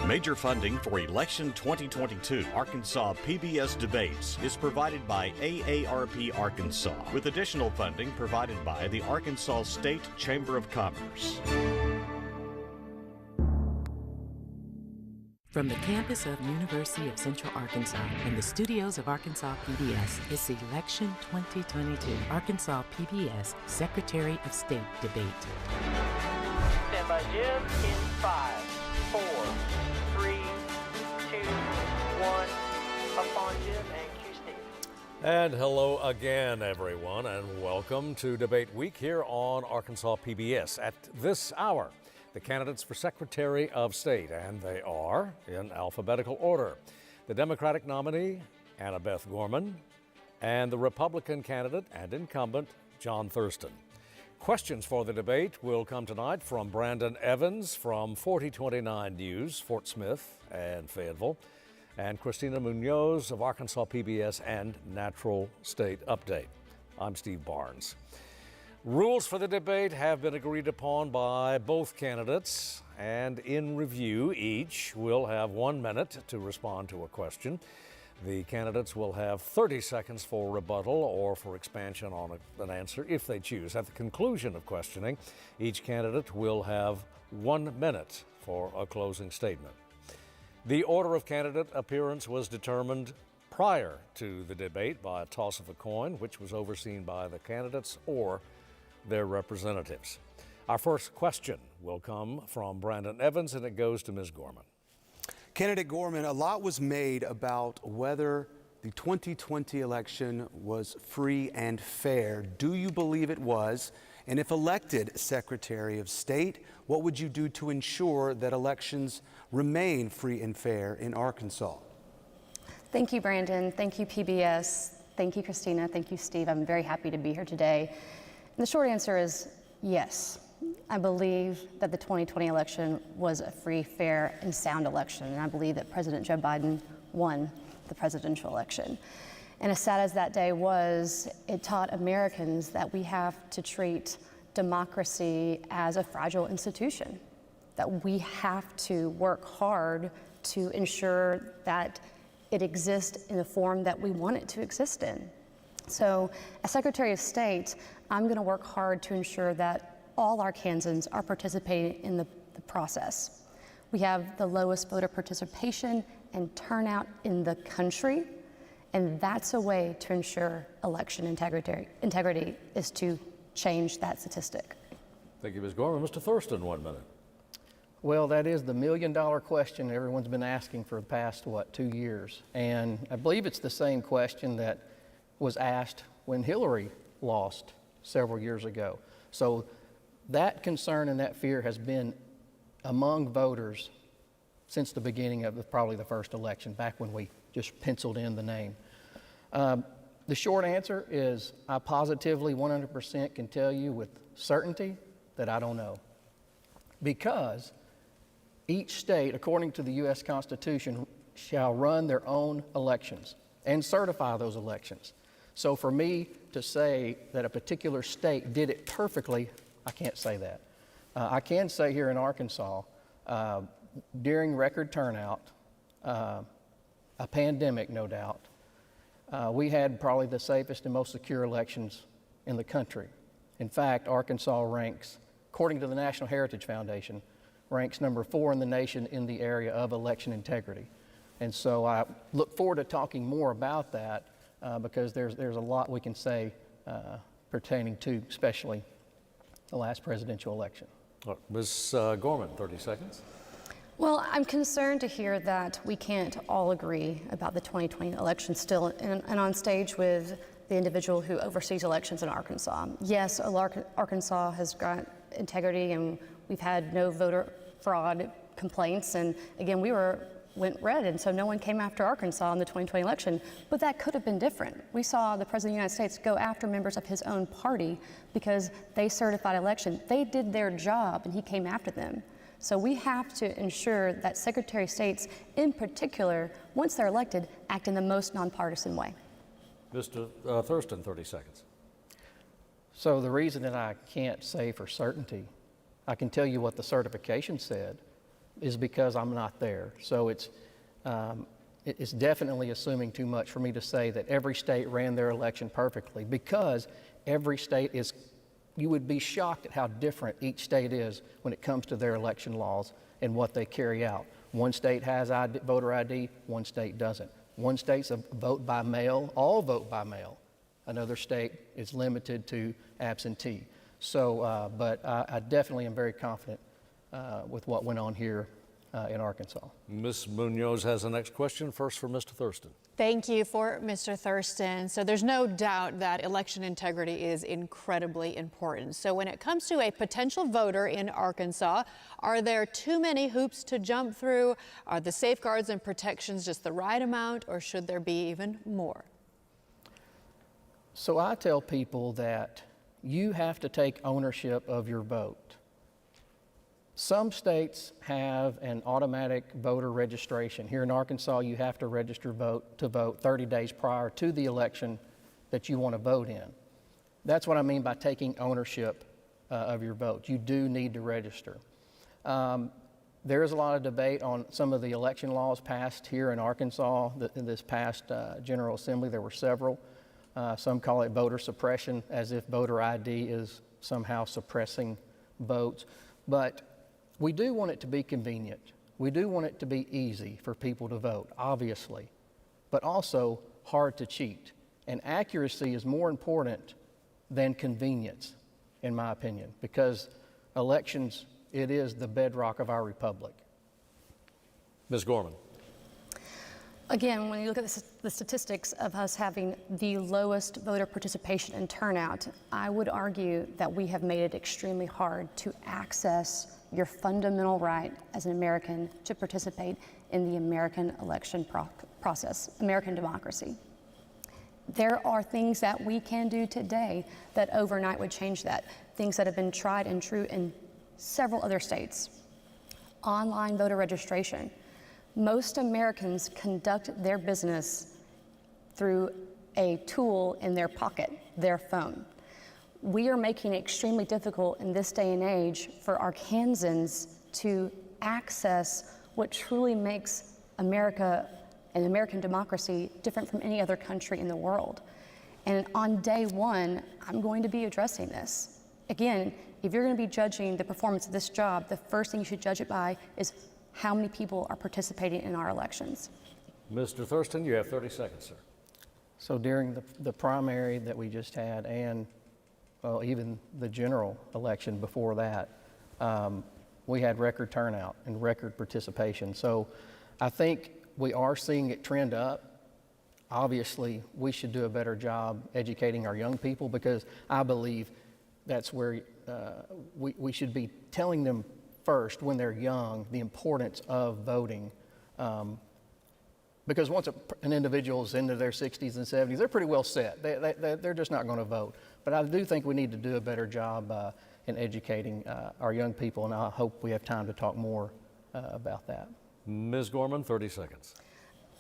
Major funding for Election 2022 Arkansas PBS Debates is provided by AARP Arkansas, with additional funding provided by the Arkansas State Chamber of Commerce. From the campus of University of Central Arkansas and the studios of Arkansas PBS, it's Election 2022 Arkansas PBS Secretary of State Debate. Stand by, Jim, in 5, 4, 3, 2, 1. Up on Jim and cue Steve. And hello again, everyone, and welcome to Debate Week here on Arkansas PBS. At this hour, the candidates for Secretary of State, and they are in alphabetical order. The Democratic nominee, Beth Gorman, and the Republican candidate and incumbent, John Thurston. Questions for the debate will come tonight from Brandon Evans from 4029 News, Fort Smith and Fayetteville, and Christina Munoz of Arkansas PBS and Natural State Update. I'm Steve Barnes. Rules for the debate have been agreed upon by both candidates, and in review, each will have 1 minute to respond to a question. The candidates will have 30 seconds for rebuttal or for expansion on an answer if they choose. At the conclusion of questioning, each candidate will have 1 minute for a closing statement. The order of candidate appearance was determined prior to the debate by a toss of a coin, which was overseen by the candidates or their representatives. Our first question will come from Brandon Evans, and it goes to Ms. Gorman. Candidate Gorman, a lot was made about whether the 2020 election was free and fair. Do you believe it was? And if elected Secretary of State, what would you do to ensure that elections remain free and fair in Arkansas? Thank you, Brandon. Thank you, PBS. Thank you, Christina. Thank you, Steve. I'm very happy to be here today. And the short answer is yes. I believe that the 2020 election was a free, fair, and sound election, and I believe that President Joe Biden won the presidential election. And as sad as that day was, it taught Americans that we have to treat democracy as a fragile institution, that we have to work hard to ensure that it exists in the form that we want it to exist in. So, as Secretary of State, I'm going to work hard to ensure that all Arkansans are participating in the process. We have the lowest voter participation and turnout in the country, and that's a way to ensure election integrity is to change that statistic. Thank you, Ms. Gorman. Mr. Thurston, 1 minute. Well, that is the million-dollar question everyone's been asking for the past, 2 years. And I believe it's the same question that was asked when Hillary lost several years ago. So that concern and that fear has been among voters since the beginning of probably the first election, back when we just penciled in the name. The short answer is I positively 100% can tell you with certainty that I don't know. Because each state, according to the U.S. Constitution, shall run their own elections and certify those elections. So for me to say that a particular state did it perfectly, I can't say that. I can say here in Arkansas, during record turnout, a pandemic no doubt, we had probably the safest and most secure elections in the country. In fact, Arkansas ranks, according to the National Heritage Foundation, ranks number 4 in the nation in the area of election integrity. And so I look forward to talking more about that because there's a lot we can say pertaining to especially the last presidential election. Ms. Gorman, 30 seconds. Well, I'm concerned to hear that we can't all agree about the 2020 election still and on stage with the individual who oversees elections in Arkansas. Yes, Arkansas has got integrity and we've had no voter fraud complaints, and again, went red, and so no one came after Arkansas in the 2020 election, but that could have been different. We saw the President of the United States go after members of his own party because they certified election. They did their job, and he came after them. So we have to ensure that Secretary of States, in particular, once they're elected, act in the most nonpartisan way. Mr. Thurston, 30 seconds. So the reason that I can't say for certainty, I can tell you what the certification said, is because I'm not there. So it's definitely assuming too much for me to say that every state ran their election perfectly, because every state is, you would be shocked at how different each state is when it comes to their election laws and what they carry out. One state has voter ID, one state doesn't. One state's a vote by mail, all vote by mail. Another state is limited to absentee. So, but I definitely am very confident with what went on here in Arkansas. Ms. Munoz has the next question, first for Mr. Thurston. Thank you for Mr. Thurston. So there's no doubt that election integrity is incredibly important. So when it comes to a potential voter in Arkansas, are there too many hoops to jump through? Are the safeguards and protections just the right amount, or should there be even more? So I tell people that you have to take ownership of your vote. Some states have an automatic voter registration. Here in Arkansas, you have to register to vote 30 days prior to the election that you want to vote in. That's what I mean by taking ownership of your vote. You do need to register. There is a lot of debate on some of the election laws passed here in Arkansas. In this past General Assembly, there were several. Some call it voter suppression, as if voter ID is somehow suppressing votes. But we do want it to be convenient. We do want it to be easy for people to vote, obviously, but also hard to cheat. And accuracy is more important than convenience, in my opinion, because elections, it is the bedrock of our republic. Ms. Gorman. Again, when you look at the statistics of us having the lowest voter participation and turnout, I would argue that we have made it extremely hard to access your fundamental right as an American to participate in the American election process, American democracy. There are things that we can do today that overnight would change that. Things that have been tried and true in several other states. Online voter registration. Most Americans conduct their business through a tool in their pocket, their phone. We are making it extremely difficult in this day and age for Arkansans to access what truly makes America and American democracy different from any other country in the world. And on day one, I'm going to be addressing this. Again, if you're going to be judging the performance of this job, the first thing you should judge it by is how many people are participating in our elections. Mr. Thurston, you have 30 seconds, sir. So during the primary that we just had, and well, even the general election before that, we had record turnout and record participation. So I think we are seeing it trend up. Obviously, we should do a better job educating our young people, because I believe that's where we should be telling them first, when they're young, the importance of voting. Because once an individual is into their 60s and 70s, they're pretty well set. They're just not going to vote. But I do think we need to do a better job in educating our young people, and I hope we have time to talk more about that. Ms. Gorman, 30 seconds.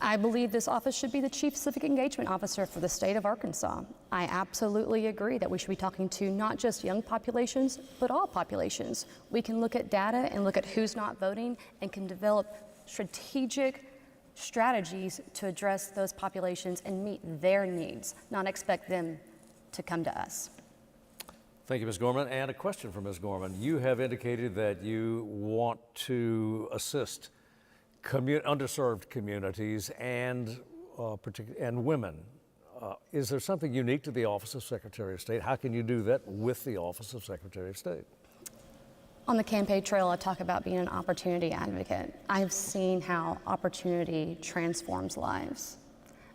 I believe this office should be the Chief Civic Engagement Officer for the state of Arkansas. I absolutely agree that we should be talking to not just young populations, but all populations. We can look at data and look at who's not voting and can develop strategic strategies to address those populations and meet their needs, not expect them to come to us. Thank you, Ms. Gorman. And a question for Ms. Gorman. You have indicated that you want to assist underserved communities and women. Is there something unique to the Office of Secretary of State? How can you do that with the Office of Secretary of State? On the campaign trail, I talk about being an opportunity advocate. I've seen how opportunity transforms lives.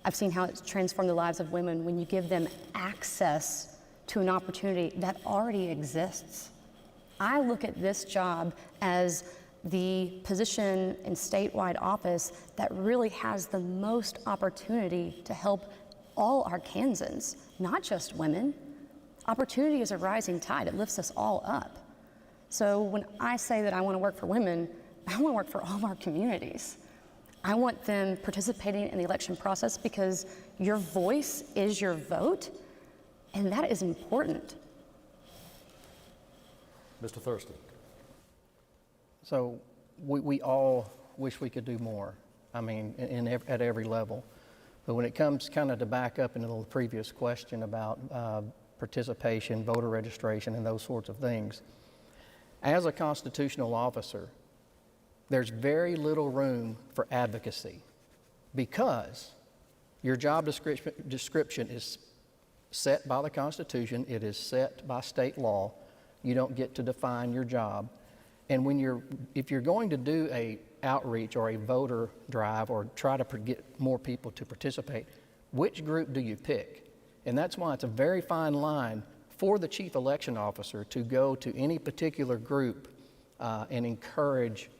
I've seen how it's transformed the lives of women when you give them access to an opportunity that already exists. I look at this job as the position in statewide office that really has the most opportunity to help all Arkansans, not just women. Opportunity is a rising tide. It lifts us all up. So when I say that I want to work for women, I want to work for all of our communities. I want them participating in the election process because your voice is your vote, and that is important. Mr. Thurston. So we all wish we could do more. I mean, at every level. But when it comes kind of to back up into the previous question about participation, voter registration, and those sorts of things, as a constitutional officer, there's very little room for advocacy because your job description is set by the Constitution. It is set by state law. You don't get to define your job. And if you're going to do a outreach or a voter drive or try to get more people to participate, which group do you pick? And that's why it's a very fine line for the chief election officer to go to any particular group and encourage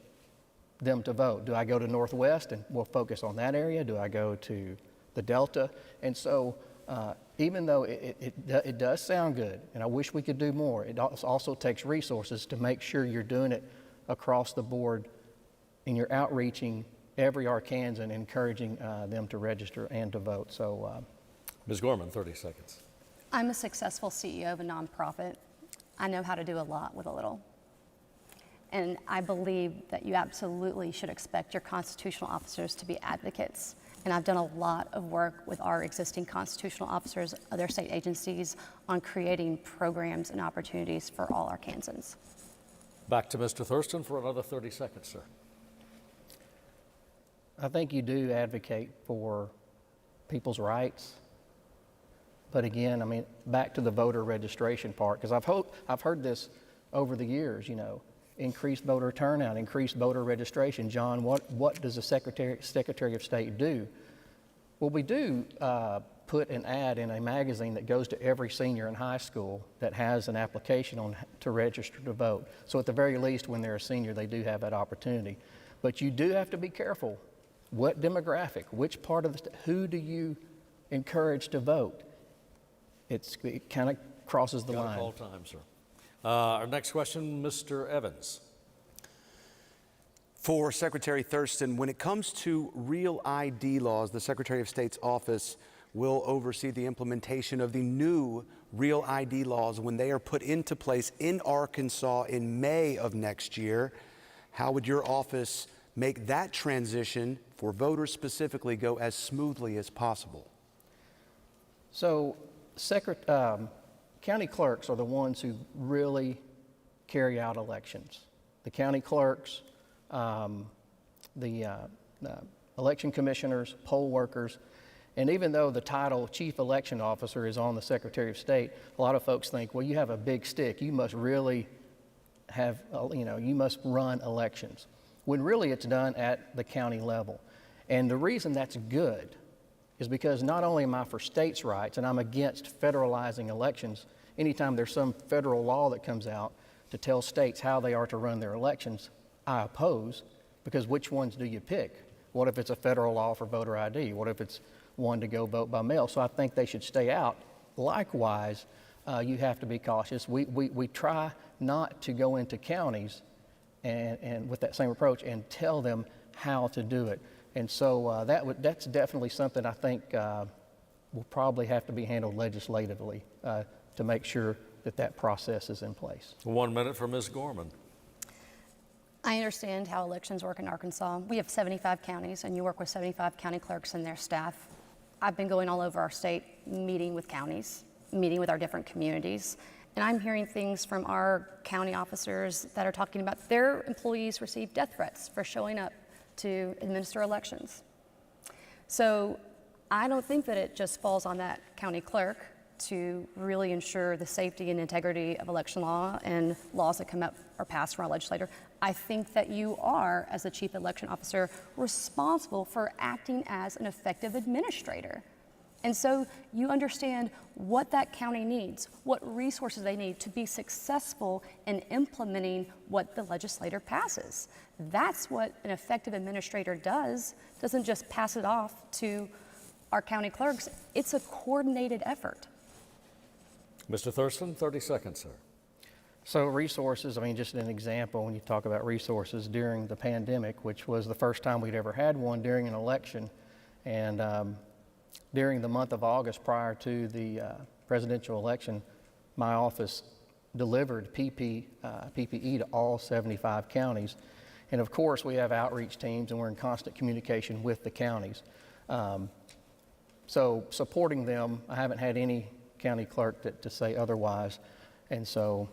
them to vote. Do I go to Northwest and we'll focus on that area? Do I go to the Delta? And so even though it does sound good, and I wish we could do more, it also takes resources to make sure you're doing it across the board and you're outreaching every Arkansan, encouraging them to register and to vote. So, Ms. Gorman, 30 seconds. I'm a successful CEO of a nonprofit. I know how to do a lot with a little. And I believe that you absolutely should expect your constitutional officers to be advocates. And I've done a lot of work with our existing constitutional officers, other state agencies, on creating programs and opportunities for all Arkansans. Back to Mr. Thurston for another 30 seconds, sir. I think you do advocate for people's rights. But again, I mean, back to the voter registration part, because I've heard this over the years, you know, increased voter turnout, increased voter registration. John, what does the Secretary of State do? Well, we do put an ad in a magazine that goes to every senior in high school that has an application to register to vote. So at the very least, when they're a senior, they do have that opportunity. But you do have to be careful. What demographic, which part of who do you encourage to vote? It kind of crosses the line. All time, sir. Our next question, Mr. Evans. For Secretary Thurston, when it comes to real ID laws, the Secretary of State's office will oversee the implementation of the new real ID laws when they are put into place in Arkansas in May of next year. How would your office make that transition for voters specifically go as smoothly as possible? So, county clerks are the ones who really carry out elections. The county clerks, the election commissioners, poll workers, and even though the title Chief Election Officer is on the Secretary of State, a lot of folks think, well, you have a big stick. You must really have, you must run elections. When really it's done at the county level. And the reason that's good is because not only am I for states' rights, and I'm against federalizing elections, anytime there's some federal law that comes out to tell states how they are to run their elections, I oppose, because which ones do you pick? What if it's a federal law for voter ID? What if it's one to go vote by mail? So I think they should stay out. Likewise, you have to be cautious. We try not to go into counties and with that same approach and tell them how to do it. And so that's definitely something I think will probably have to be handled legislatively to make sure that process is in place. 1 minute for Ms. Gorman. I understand how elections work in Arkansas. We have 75 counties, and you work with 75 county clerks and their staff. I've been going all over our state, meeting with counties, meeting with our different communities, and I'm hearing things from our county officers that are talking about their employees receive death threats for showing up to administer elections. So I don't think that it just falls on that county clerk to really ensure the safety and integrity of election law and laws that come up or pass from our legislator. I think that you are, as the chief election officer, responsible for acting as an effective administrator. And so you understand what that county needs, what resources they need to be successful in implementing what the legislator passes. That's what an effective administrator doesn't just pass it off to our county clerks. It's a coordinated effort. Mr. Thurston, 30 seconds, sir. So resources, I mean, just an example, when you talk about resources during the pandemic, which was the first time we'd ever had one during an election, and during the month of August prior to the presidential election, my office delivered PPE to all 75 counties. And of course, we have outreach teams, and we're in constant communication with the counties. So supporting them, I haven't had any county clerk to say otherwise. And so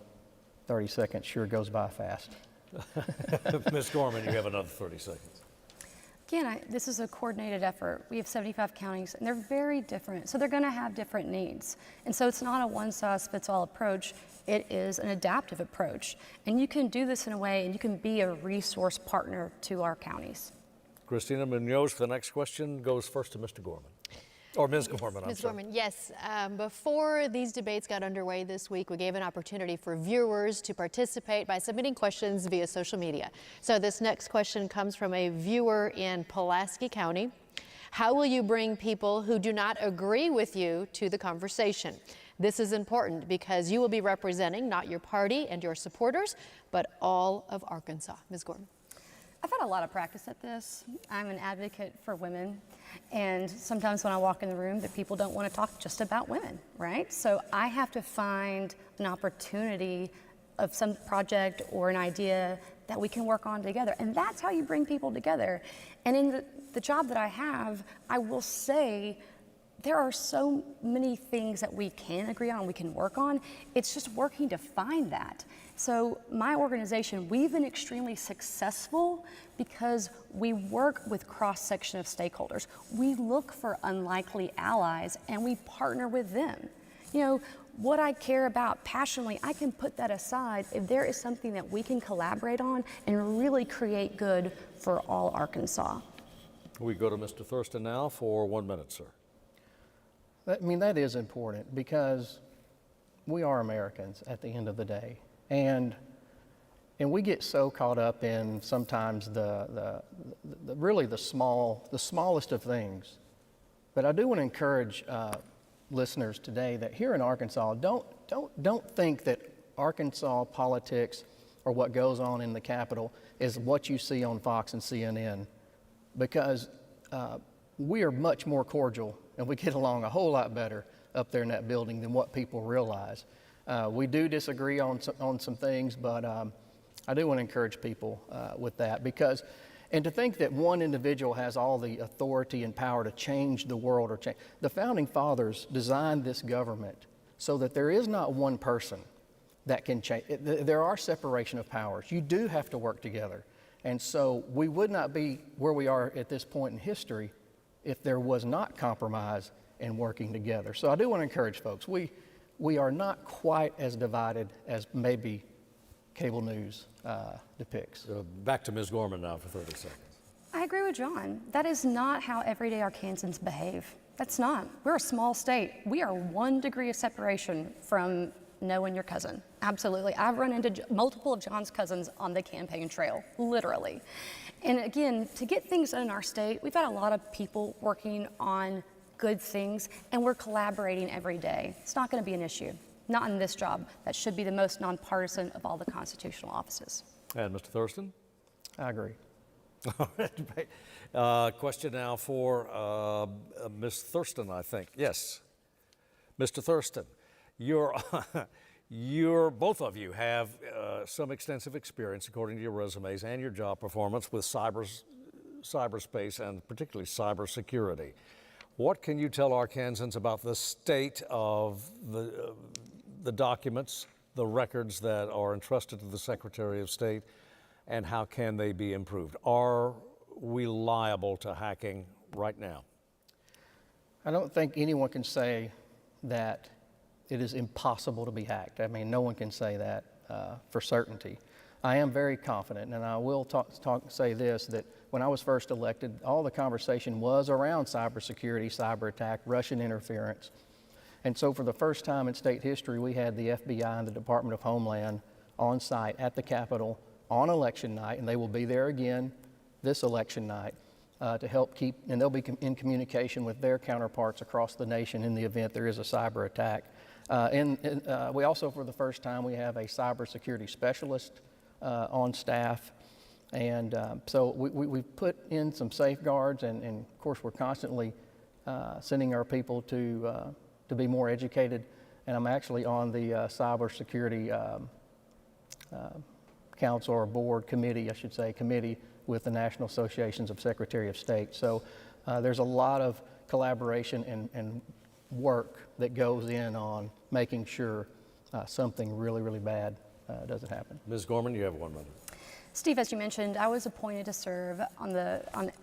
30 seconds sure goes by fast. Ms. Gorman, you have another 30 seconds. Again, this is a coordinated effort. We have 75 counties, and they're very different. So they're going to have different needs. And so it's not a one-size-fits-all approach. It is an adaptive approach. And you can do this in a way, and you can be a resource partner to our counties. Christina Munoz, the next question goes first to Mr. Gorman. Or Ms. Gorman, I'm Ms. sorry. Gorman, yes. Before these debates got underway this week, we gave an opportunity for viewers to participate by submitting questions via social media. So this next question comes from a viewer in Pulaski County. How will you bring people who do not agree with you to the conversation? This is important because you will be representing not your party and your supporters, but all of Arkansas. Ms. Gorman. I've had a lot of practice at this. I'm an advocate for women, and sometimes when I walk in the room, the people don't want to talk just about women, right? So I have to find an opportunity of some project or an idea that we can work on together, and that's how you bring people together. And in the job that I have, I will say there are so many things that we can agree on, we can work on. It's just working to find that. So my organization, we've been extremely successful because we work with cross-section of stakeholders. We look for unlikely allies and we partner with them. You know, what I care about passionately, I can put that aside if there is something that we can collaborate on and really create good for all Arkansas. We go to Mr. Thurston now for 1 minute, sir. I mean, that is important because we are Americans at the end of the day. And we get so caught up in sometimes really the smallest of things. But I do want to encourage listeners today that here in Arkansas, don't think that Arkansas politics or what goes on in the Capitol is what you see on Fox and CNN, because we are much more cordial and we get along a whole lot better up there in that building than what people realize. We do disagree on some things, but I do want to encourage people with that and to think that one individual has all the authority and power to change the world or change. The Founding Fathers designed this government so that there is not one person that can change. There are separation of powers. You do have to work together. And so we would not be where we are at this point in history if there was not compromise and working together. So I do want to encourage folks. We are not quite as divided as maybe cable news depicts. Back to Ms. Gorman now for 30 seconds. I agree with John. That is not how everyday Arkansans behave. That's not. We're a small state. We are 1 degree of separation from knowing your cousin. Absolutely. I've run into multiple of John's cousins on the campaign trail, literally. And again, to get things done in our state, we've got a lot of people working on good things, and we're collaborating every day. It's not going to be an issue. Not in this job. That should be the most nonpartisan of all the constitutional offices. And Mr. Thurston? I agree. Question now for Ms. Thurston, I think. Yes. Mr. Thurston, both of you have some extensive experience, according to your resumes and your job performance, with cyberspace and particularly cybersecurity. What can you tell Arkansans about the state of the documents, the records that are entrusted to the Secretary of State, and how can they be improved? Are we liable to hacking right now? I don't think anyone can say that it is impossible to be hacked. I mean, no one can say that for certainty. I am very confident, and I will say this, that when I was first elected, all the conversation was around cybersecurity, cyber attack, Russian interference. And so for the first time in state history, we had the FBI and the Department of Homeland on site at the Capitol on election night, and they will be there again this election night to help keep, and they'll be in communication with their counterparts across the nation in the event there is a cyber attack. We also, for the first time, we have a cybersecurity specialist on staff. And so we've put in some safeguards, and of course we're constantly sending our people to be more educated. And I'm actually on the cybersecurity council or board committee, I should say, committee with the National Associations of Secretary of State. So there's a lot of collaboration and work that goes in on making sure something really, really bad doesn't happen. Ms. Gorman, you have 1 minute. Steve, as you mentioned, I was appointed to serve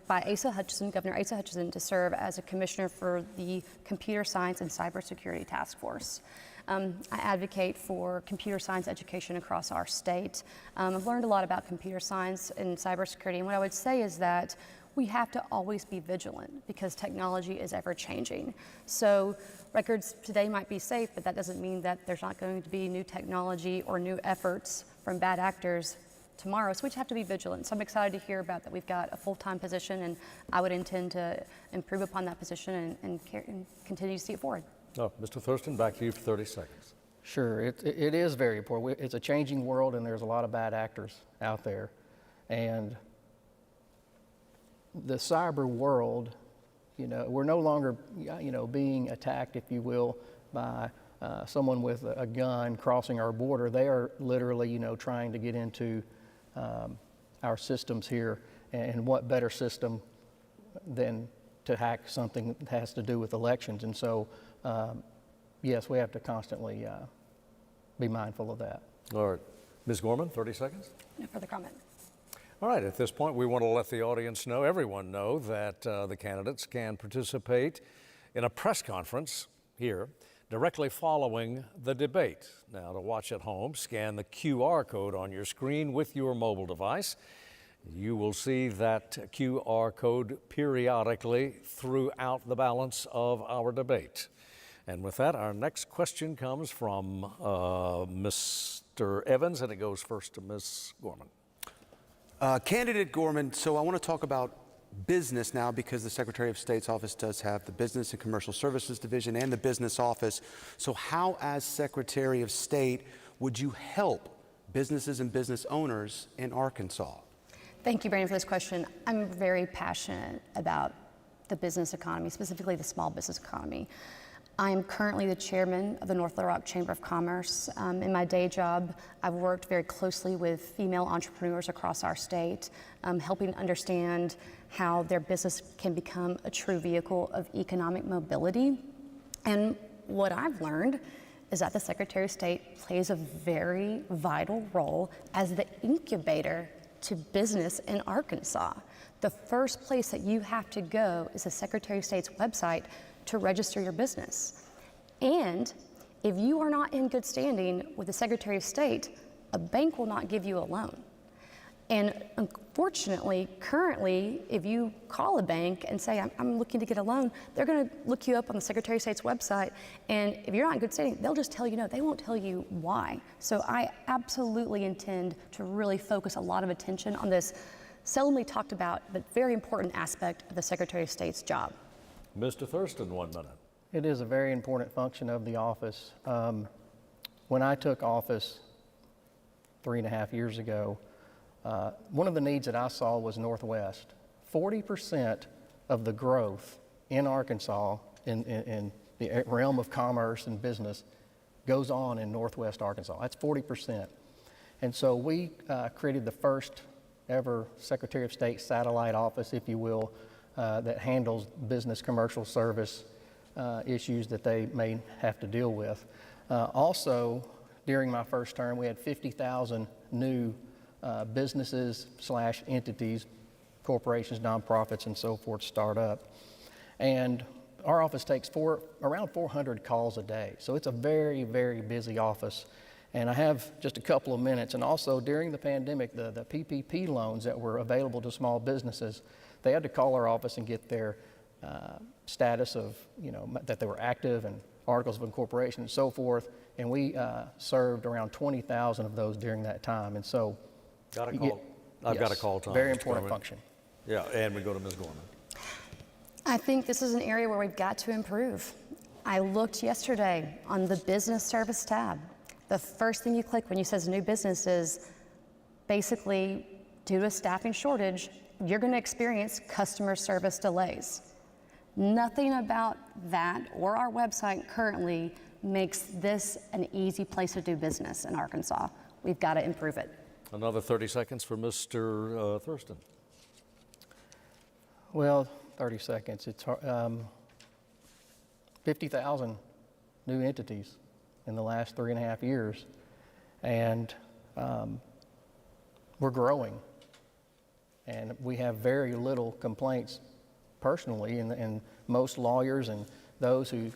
by Asa Hutchinson, Governor Asa Hutchinson, to serve as a commissioner for the Computer Science and Cybersecurity Task Force. I advocate for computer science education across our state. I've learned a lot about computer science and cybersecurity, and what I would say is that we have to always be vigilant because technology is ever changing. So records today might be safe, but that doesn't mean that there's not going to be new technology or new efforts from bad actors tomorrow. So we just have to be vigilant. So I'm excited to hear about that we've got a full-time position, and I would intend to improve upon that position and continue to see it forward. Oh, Mr. Thurston, back to you for 30 seconds. Sure, it is very important. It's a changing world, and there's a lot of bad actors out there. And the cyber world, we're no longer, being attacked, if you will, by someone with a gun crossing our border. They are literally, trying to get into our systems here. And what better system than to hack something that has to do with elections? And so, yes, we have to constantly be mindful of that. All right. Ms. Gorman, 30 seconds. No further comment. All right, at this point, we want to let the audience know, everyone know, that the candidates can participate in a press conference here directly following the debate. Now, to watch at home, scan the QR code on your screen with your mobile device. You will see that QR code periodically throughout the balance of our debate. And with that, our next question comes from Mr. Evans, and it goes first to Ms. Gorman. Candidate Gorman, so I want to talk about business now because the Secretary of State's office does have the Business and Commercial Services Division and the Business Office. So how, as Secretary of State, would you help businesses and business owners in Arkansas? Thank you, Brandon, for this question. I'm very passionate about the business economy, specifically the small business economy. I'm currently the chairman of the North Little Rock Chamber of Commerce. In my day job, I've worked very closely with female entrepreneurs across our state, helping understand how their business can become a true vehicle of economic mobility. And what I've learned is that the Secretary of State plays a very vital role as the incubator to business in Arkansas. The first place that you have to go is the Secretary of State's website to register your business. And if you are not in good standing with the Secretary of State, a bank will not give you a loan. And unfortunately, currently, if you call a bank and say, I'm looking to get a loan, they're gonna look you up on the Secretary of State's website, and if you're not in good standing, they'll just tell you no, they won't tell you why. So I absolutely intend to really focus a lot of attention on this seldomly talked about, but very important aspect of the Secretary of State's job. Mr. Thurston, 1 minute. It is a very important function of the office. When I took office 3.5 years ago, one of the needs that I saw was Northwest. 40% of the growth in Arkansas in the realm of commerce and business goes on in Northwest Arkansas. That's 40%. And so we created the first ever Secretary of State satellite office, if you will, that handles business commercial service issues that they may have to deal with. Also, during my first term, we had 50,000 new businesses / entities, corporations, nonprofits, and so forth start up. And our office takes around 400 calls a day. So it's a very, very busy office. And I have just a couple of minutes. And also during the pandemic, the PPP loans that were available to small businesses, they had to call our office and get their status of, that they were active and articles of incorporation and so forth. And we served around 20,000 of those during that time. And so, Got a call. I've got a call time. Very important function. Yeah, and we go to Ms. Gorman. I think this is an area where we've got to improve. I looked yesterday on the business service tab. The first thing you click when you says new business is basically due to a staffing shortage, you're going to experience customer service delays. Nothing about that or our website currently makes this an easy place to do business in Arkansas. We've got to improve it. Another 30 seconds for Mr. Thurston. Well, 30 seconds. It's 50,000 new entities in the last 3.5 years, and we're growing. And we have very little complaints personally, and most lawyers and those who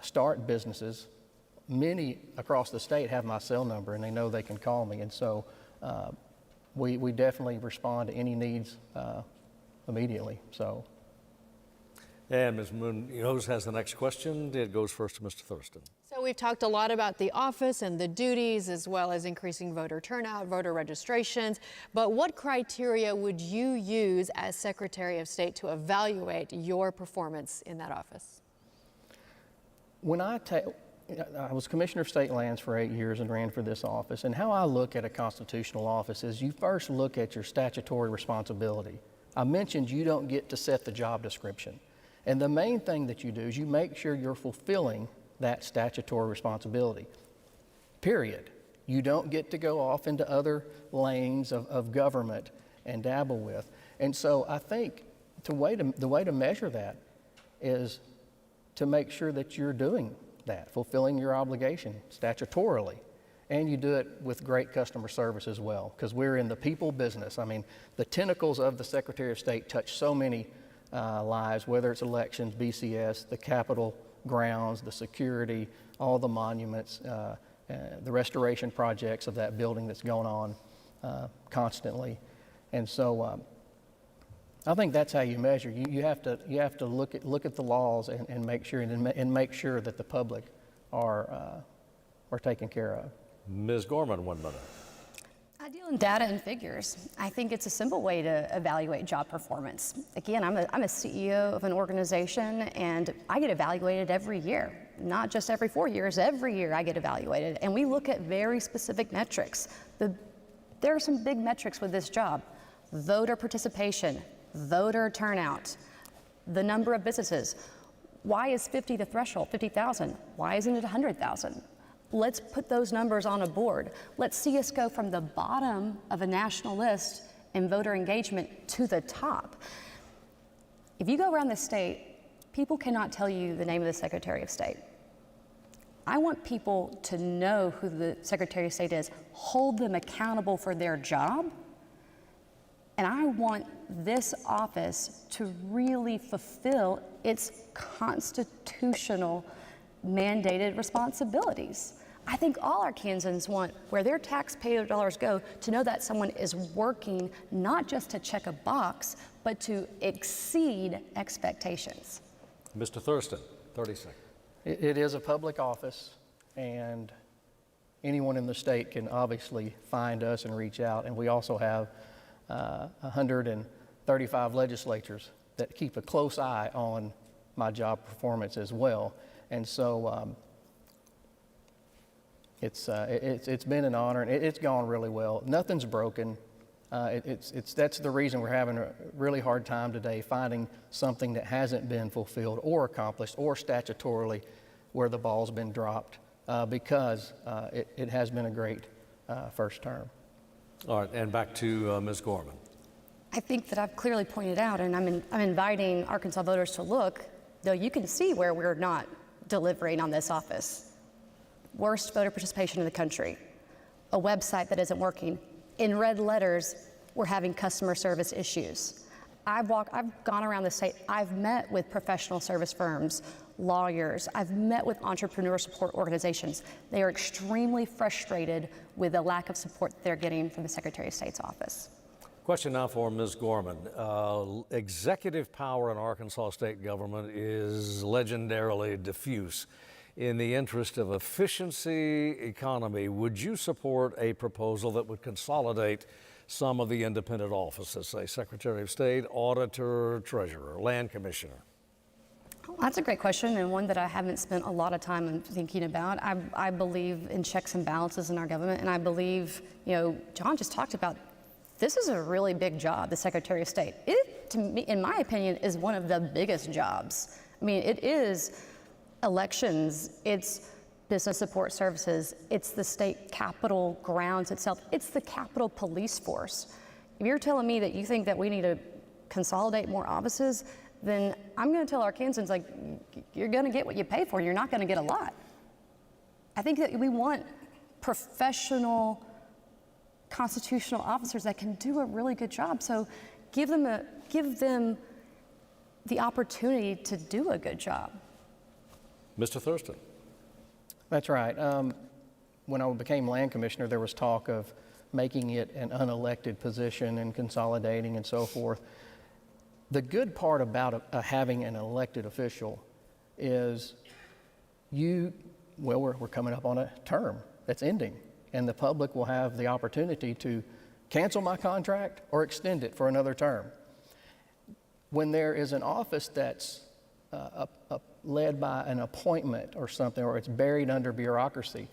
start businesses, many across the state have my cell number and they know they can call me. And so we definitely respond to any needs immediately. So. And Ms. Munoz has the next question. It goes first to Mr. Thurston. So we've talked a lot about the office and the duties, as well as increasing voter turnout, voter registrations. But what criteria would you use as Secretary of State to evaluate your performance in that office? When I was Commissioner of State Lands for 8 years and ran for this office, and how I look at a constitutional office is you first look at your statutory responsibility. I mentioned you don't get to set the job description. And the main thing that you do is you make sure you're fulfilling that statutory responsibility, period. You don't get to go off into other lanes of government and dabble with. And so I think the way to measure that is to make sure that you're doing that, fulfilling your obligation statutorily. And you do it with great customer service as well, because we're in the people business. I mean, the tentacles of the Secretary of State touch so many lives, whether it's elections, BCS, the Capitol grounds, the security, all the monuments, the restoration projects of that building that's going on constantly. And so I think that's how you measure. You have to look at the laws and make sure that the public are taken care of. Ms. Gorman, 1 minute. I deal in data and figures. I think it's a simple way to evaluate job performance. Again, I'm a CEO of an organization, and I get evaluated every year. Not just every 4 years, every year I get evaluated. And we look at very specific metrics. There are some big metrics with this job. Voter participation, voter turnout, the number of businesses. Why is 50 the threshold, 50,000? Why isn't it 100,000? Let's put those numbers on a board. Let's see us go from the bottom of a national list in voter engagement to the top. If you go around the state, people cannot tell you the name of the Secretary of State. I want people to know who the Secretary of State is, hold them accountable for their job, and I want this office to really fulfill its constitutional mandated responsibilities. I think all Arkansans want, where their taxpayer dollars go, to know that someone is working not just to check a box, but to exceed expectations. Mr. Thurston, 30 seconds. It is a public office, and anyone in the state can obviously find us and reach out. And we also have 135 legislatures that keep a close eye on my job performance as well. And so it's been an honor, and it's gone really well. Nothing's broken. That's the reason we're having a really hard time today finding something that hasn't been fulfilled or accomplished or statutorily where the ball's been dropped, because it has been a great first term. All right, and back to Ms. Gorman. I think that I've clearly pointed out, and I'm inviting Arkansas voters to look, though you can see where we're not delivering on this office. Worst voter participation in the country, a website that isn't working. In red letters, we're having customer service issues. I've gone around the state, I've met with professional service firms, lawyers, I've met with entrepreneur support organizations. They are extremely frustrated with the lack of support they're getting from the Secretary of State's office. Question now for Ms. Gorman. Executive power in Arkansas state government is legendarily diffuse. In the interest of efficiency, economy, would you support a proposal that would consolidate some of the independent offices, say Secretary of State, Auditor, Treasurer, Land Commissioner? Well, that's a great question, and one that I haven't spent a lot of time thinking about. I believe in checks and balances in our government, and I believe, John just talked about, this is a really big job, the Secretary of State. It, to me, in my opinion, is one of the biggest jobs. I mean, it is elections, it's business support services, it's the state capitol grounds itself, it's the Capitol Police Force. If you're telling me that you think that we need to consolidate more offices, then I'm going to tell Arkansans, like, you're going to get what you pay for. You're not going to get a lot. I think that we want professional constitutional officers that can do a really good job. So give them the opportunity to do a good job. Mr. Thurston. That's right. When I became land commissioner, there was talk of making it an unelected position and consolidating and so forth. The good part about having an elected official is we're coming up on a term that's ending, and the public will have the opportunity to cancel my contract or extend it for another term. When there is an office that's led by an appointment or something, or it's buried under bureaucracy,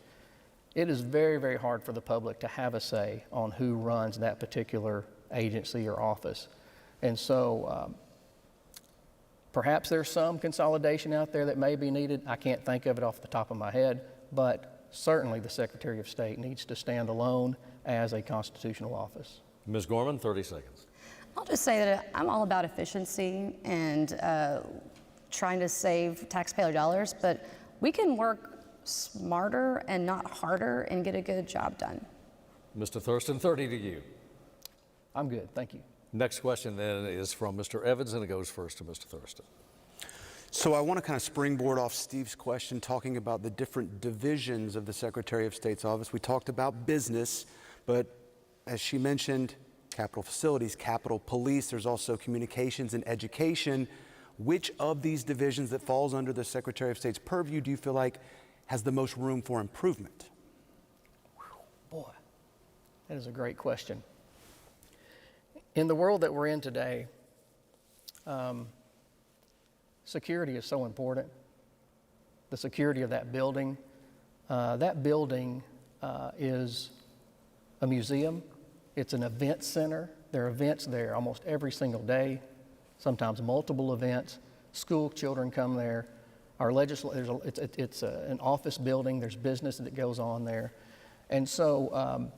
it is very, very hard for the public to have a say on who runs that particular agency or office. And so perhaps there's some consolidation out there that may be needed. I can't think of it off the top of my head, but certainly the Secretary of State needs to stand alone as a constitutional office. Ms. Gorman, 30 seconds. I'll just say that I'm all about efficiency and trying to save taxpayer dollars, but we can work smarter and not harder and get a good job done. Mr. Thurston, 30 to you. I'm good, thank you. Next question then is from Mr. Evans, and it goes first to Mr. Thurston. So I want to kind of springboard off Steve's question, talking about the different divisions of the Secretary of State's office. We talked about business, but as she mentioned, Capitol Facilities, Capitol Police, there's also communications and education. Which of these divisions that falls under the Secretary of State's purview do you feel like has the most room for improvement? Boy, that is a great question. In the world that we're in today, security is so important. The security of that building. That building is a museum. It's an event center. There are events there almost every single day, sometimes multiple events. School children come there. Our it's an office building. There's business that goes on there. And so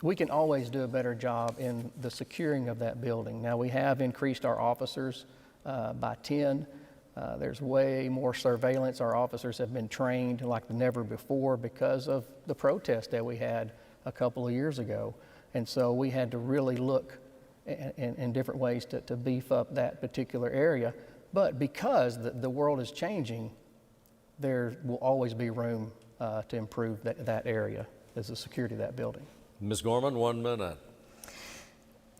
we can always do a better job in the securing of that building. Now, we have increased our officers by 10. There's way more surveillance. Our officers have been trained like never before because of the protest that we had a couple of years ago. And so we had to really look in different ways to beef up that particular area. But because the world is changing, there will always be room to improve that area, as the security of that building. Ms. Gorman, 1 minute.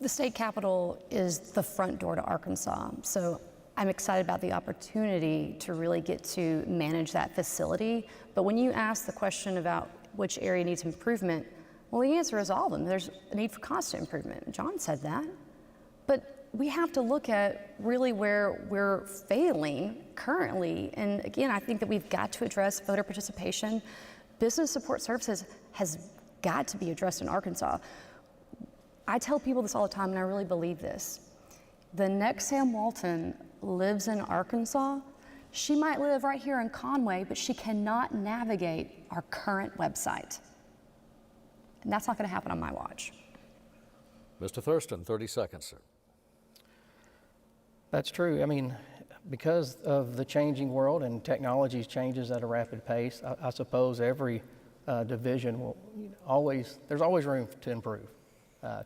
The state capitol is the front door to Arkansas, so I'm excited about the opportunity to really get to manage that facility. But when you ask the question about which area needs improvement, well, the answer is all of them. There's a need for constant improvement. John said that. But we have to look at really where we're failing currently. And again, I think that we've got to address voter participation. Business support services has got to be addressed in Arkansas. I tell people this all the time, and I really believe this. The next Sam Walton lives in Arkansas. She might live right here in Conway, but she cannot navigate our current website. And that's not going to happen on my watch. Mr. Thurston, 30 seconds, sir. That's true. I mean, because of the changing world and technology changes at a rapid pace, I suppose every division will there's always room to improve.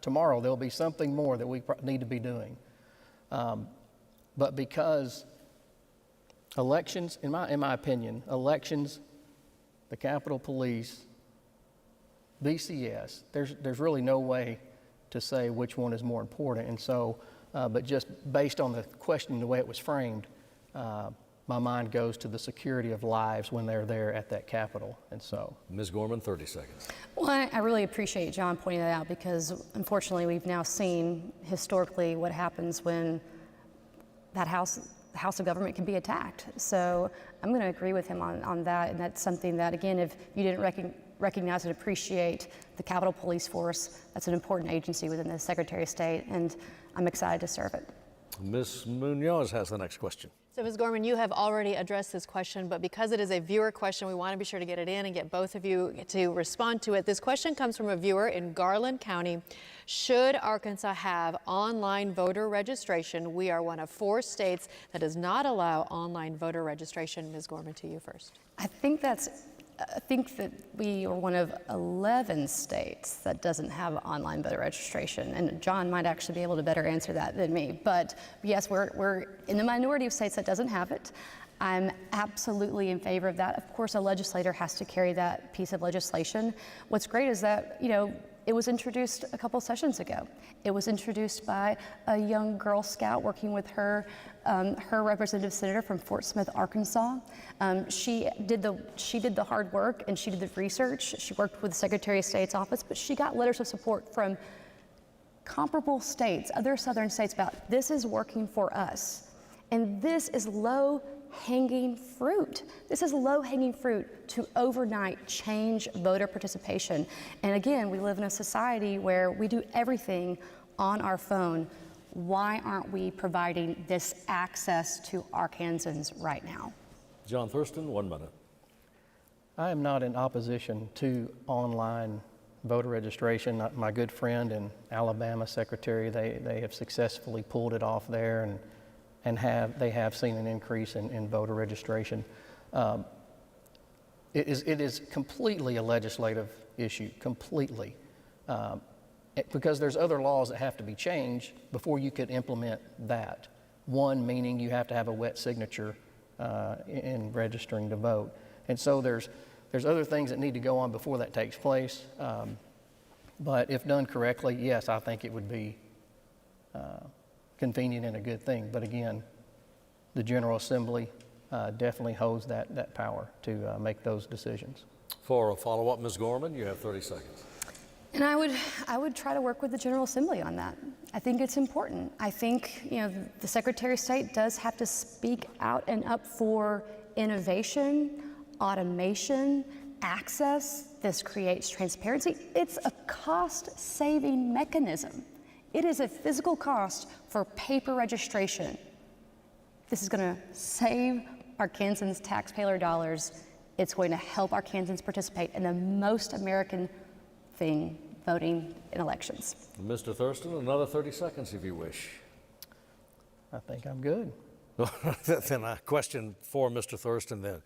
Tomorrow there'll be something more that we need to be doing. But because elections, in my opinion, elections, the Capitol Police, BCS, there's really no way to say which one is more important. And so, but just based on the question, the way it was framed, my mind goes to the security of lives when they're there at that Capitol. And so, Ms. Gorman, 30 seconds. Well, I really appreciate John pointing that out, because unfortunately we've now seen historically what happens when that House of Government can be attacked. So I'm going to agree with him on that, and that's something that, again, if you didn't recognize and appreciate the Capitol Police Force, that's an important agency within the Secretary of State, and I'm excited to serve it. Ms. Munoz has the next question. So, Ms. Gorman, you have already addressed this question, but because it is a viewer question, we want to be sure to get it in and get both of you to respond to it. This question comes from a viewer in Garland County. Should Arkansas have online voter registration? We are one of 4 states that does not allow online voter registration. Ms. Gorman, to you first. I think that we are one of 11 states that doesn't have online voter registration, and John might actually be able to better answer that than me. But yes, we're in the minority of states that doesn't have it. I'm absolutely in favor of that. Of course, a legislator has to carry that piece of legislation. What's great is that, it was introduced a couple sessions ago. It was introduced by a young Girl Scout working with her representative senator from Fort Smith, Arkansas. She did the hard work and she did the research. She worked with the Secretary of State's office, but she got letters of support from comparable states, other southern states, about this is working for us. And this is low-hanging fruit. This is low-hanging fruit to overnight change voter participation. And again, we live in a society where we do everything on our phone. Why aren't we providing this access to Arkansans right now? John Thurston, 1 minute. I am not in opposition to online voter registration. My good friend in Alabama, Secretary, they have successfully pulled it off there, and they have seen an increase in voter registration. It is completely a legislative issue, completely. Because there's other laws that have to be changed before you could implement that. One, meaning you have to have a wet signature in registering to vote. And so there's other things that need to go on before that takes place. But if done correctly, yes, I think it would be convenient and a good thing. But again, the General Assembly definitely holds that power to make those decisions. For a follow-up, Ms. Gorman, you have 30 seconds. And I would try to work with the General Assembly on that. I think it's important. I think, the Secretary of State does have to speak out and up for innovation, automation, access. This creates transparency. It's a cost-saving mechanism. It is a physical cost for paper registration. This is going to save Arkansans taxpayer dollars. It's going to help Arkansans participate in the most American thing, voting in elections. Mr. Thurston, another 30 seconds if you wish. I think I'm good. Then a question for Mr. Thurston then.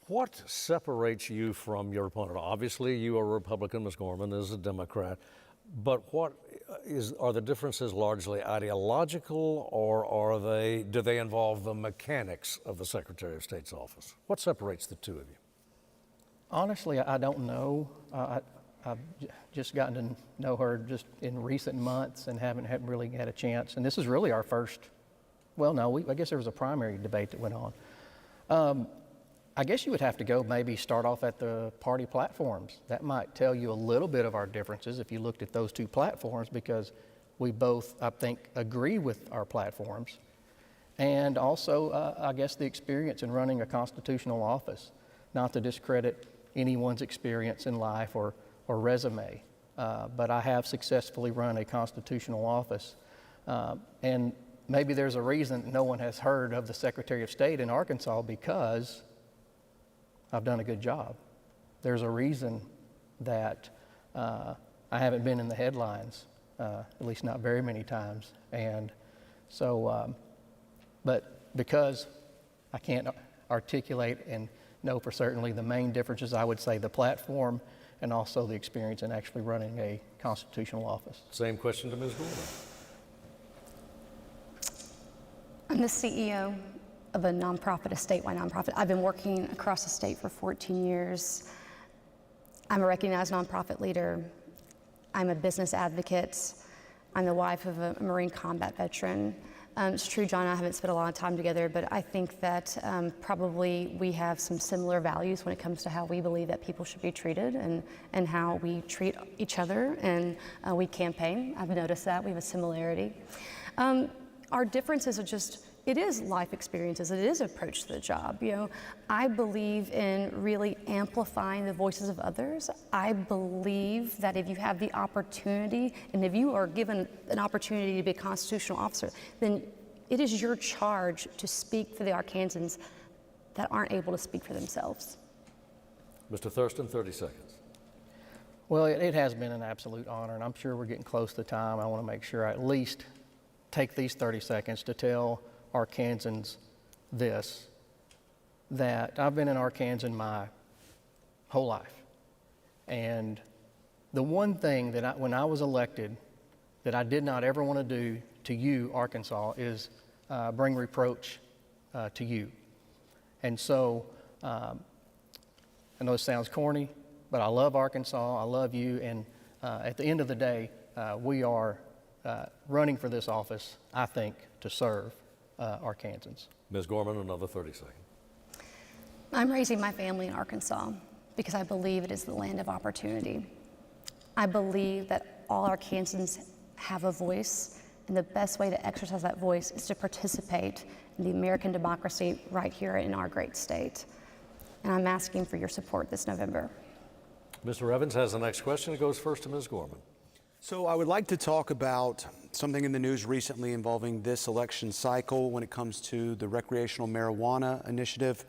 What separates you from your opponent? Obviously, you are a Republican, Ms. Gorman is a Democrat, but are the differences largely ideological, or do they involve the mechanics of the Secretary of State's office? What separates the two of you? Honestly, I don't know. I've just gotten to know her just in recent months and haven't really had a chance. And this is really our first, I guess there was a primary debate that went on. I guess you would have to maybe start off at the party platforms. That might tell you a little bit of our differences if you looked at those two platforms, because we both, I think, agree with our platforms. And also, I guess, the experience in running a constitutional office, not to discredit anyone's experience in life or resume, but I have successfully run a constitutional office. And maybe there's a reason no one has heard of the Secretary of State in Arkansas, because I've done a good job. There's a reason that I haven't been in the headlines, at least not very many times. And so, but because I can't articulate and know for certainly the main differences, I would say the platform and also the experience in actually running a constitutional office. Same question to Ms. Gorman. I'm the CEO of a nonprofit, a statewide nonprofit. I've been working across the state for 14 years. I'm a recognized nonprofit leader. I'm a business advocate. I'm the wife of a Marine combat veteran. It's true, John and I haven't spent a lot of time together, but I think that probably we have some similar values when it comes to how we believe that people should be treated and how we treat each other, and we campaign. I've noticed that we have a similarity. Our differences are just, it is life experiences, it is approach to the job. I believe in really amplifying the voices of others. I believe that if you have the opportunity, and if you are given an opportunity to be a constitutional officer, then it is your charge to speak for the Arkansans that aren't able to speak for themselves. Mr. Thurston, 30 seconds. Well, it has been an absolute honor, and I'm sure we're getting close to time. I want to make sure I at least take these 30 seconds to tell Arkansans this, that I've been in Arkansas my whole life. And the one thing that when I was elected that I did not ever want to do to you, Arkansas, is bring reproach to you. And so, I know it sounds corny, but I love Arkansas, I love you, and at the end of the day, we are running for this office, I think, to serve Arkansans. Ms. Gorman, another 30 seconds. I'm raising my family in Arkansas because I believe it is the land of opportunity. I believe that all Arkansans have a voice, and the best way to exercise that voice is to participate in the American democracy right here in our great state. And I'm asking for your support this November. Mr. Evans has the next question. It goes first to Ms. Gorman. So I would like to talk about something in the news recently involving this election cycle when it comes to the recreational marijuana initiative.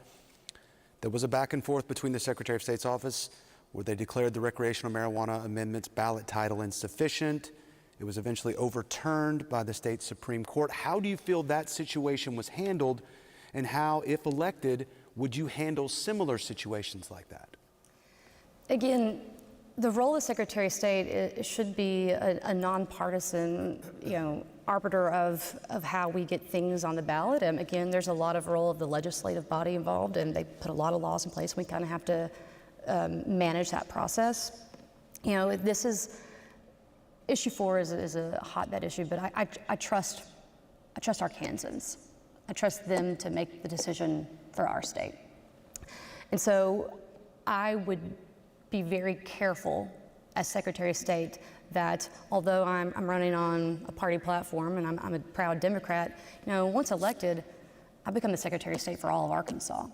There was a back and forth between the Secretary of State's office where they declared the recreational marijuana amendment's ballot title insufficient. It was eventually overturned by the state Supreme Court. How do you feel that situation was handled, and how, if elected, would you handle similar situations like that? Again, the role of the Secretary of State should be a nonpartisan, arbiter of how we get things on the ballot. And again, there's a lot of role of the legislative body involved, and they put a lot of laws in place. We kind of have to manage that process. This is issue 4 is a hotbed issue, but I trust Arkansans. I trust them to make the decision for our state. And so I would be very careful as Secretary of State that although I'm running on a party platform and I'm a proud Democrat, once elected, I become the Secretary of State for all of Arkansas.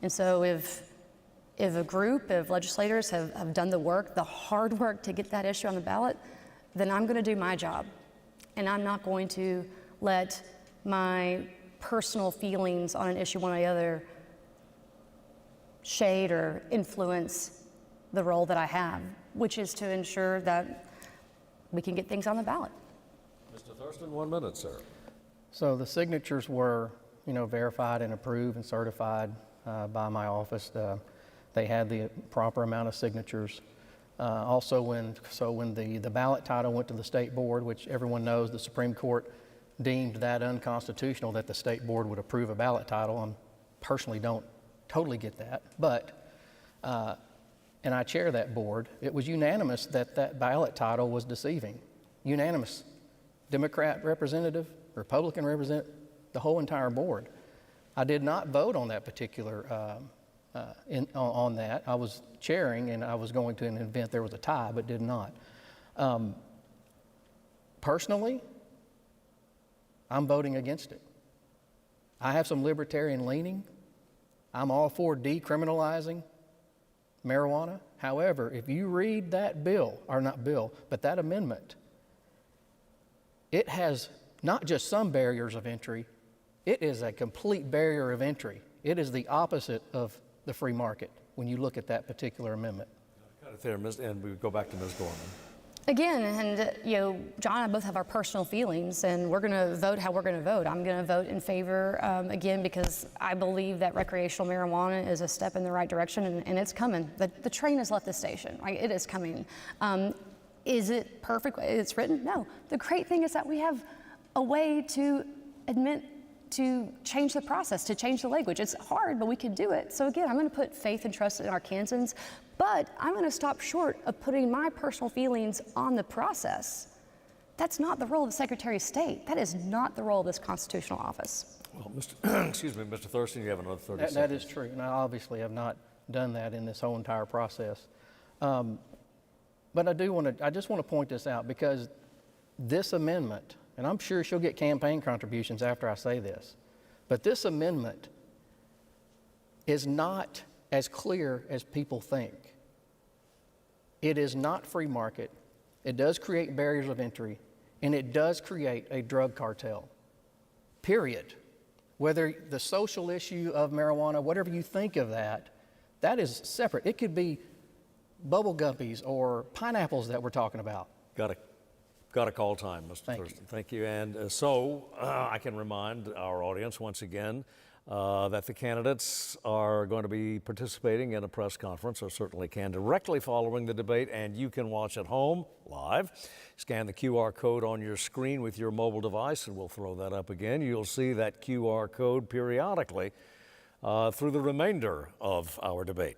And so if a group of legislators have done the work, the hard work to get that issue on the ballot, then I'm going to do my job. And I'm not going to let my personal feelings on an issue one or the other shade or influence the role that I have, which is to ensure that we can get things on the ballot. Mr. Thurston, 1 minute, sir. So the signatures were, verified and approved and certified by my office. They had the proper amount of signatures. Also, when the ballot title went to the state board, which everyone knows the Supreme Court deemed that unconstitutional, that the state board would approve a ballot title. I personally don't totally get that, but, and I chair that board, it was unanimous that ballot title was deceiving. Unanimous. Democrat representative, Republican representative, the whole entire board. I did not vote on that particular on that. I was chairing, and I was going to an event there was a tie, but did not. Personally, I'm voting against it. I have some libertarian leaning. I'm all for decriminalizing marijuana. However, if you read that bill, or not bill, but that amendment, it has not just some barriers of entry, it is a complete barrier of entry. It is the opposite of the free market when you look at that particular amendment. Got it there, and we go back to Ms. Gorman. Again, and John and I both have our personal feelings, and we're going to vote how we're going to vote. I'm going to vote in favor, again, because I believe that recreational marijuana is a step in the right direction, and it's coming. The train has left the station, right? It is coming. Is it perfect? It's written? No. The great thing is that we have a way to change the process, to change the language. It's hard, but we can do it. So again, I'm going to put faith and trust in Arkansans, but I'm going to stop short of putting my personal feelings on the process. That's not the role of the Secretary of State. That is not the role of this constitutional office. Well, Mr. Thurston, you have another 30 seconds. That is true, and I obviously have not done that in this whole entire process. But I just want to point this out, because this amendment, and I'm sure she'll get campaign contributions after I say this, but this amendment is not as clear as people think. It is not free market. It does create barriers of entry, and it does create a drug cartel. period. Whether the social issue of marijuana, whatever you think of that, that is separate. It could be bubble guppies or pineapples that we're talking about. Got a call time, Mr. Thurston. Thank you. And I can remind our audience once again that the candidates are going to be participating in a press conference, or certainly can, directly following the debate, and you can watch at home live. Scan the QR code on your screen with your mobile device, and we'll throw that up again. You'll see that QR code periodically through the remainder of our debate.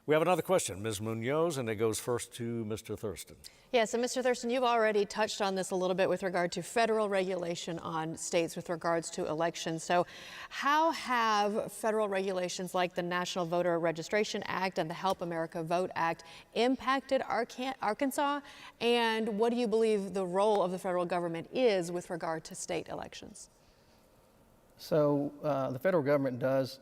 We have another question, Ms. Munoz, and it goes first to Mr. Thurston. Yes, and Mr. Thurston, you've already touched on this a little bit with regard to federal regulation on states with regards to elections. So how have federal regulations like the National Voter Registration Act and the Help America Vote Act impacted Arkansas? And what do you believe the role of the federal government is with regard to state elections? So the federal government does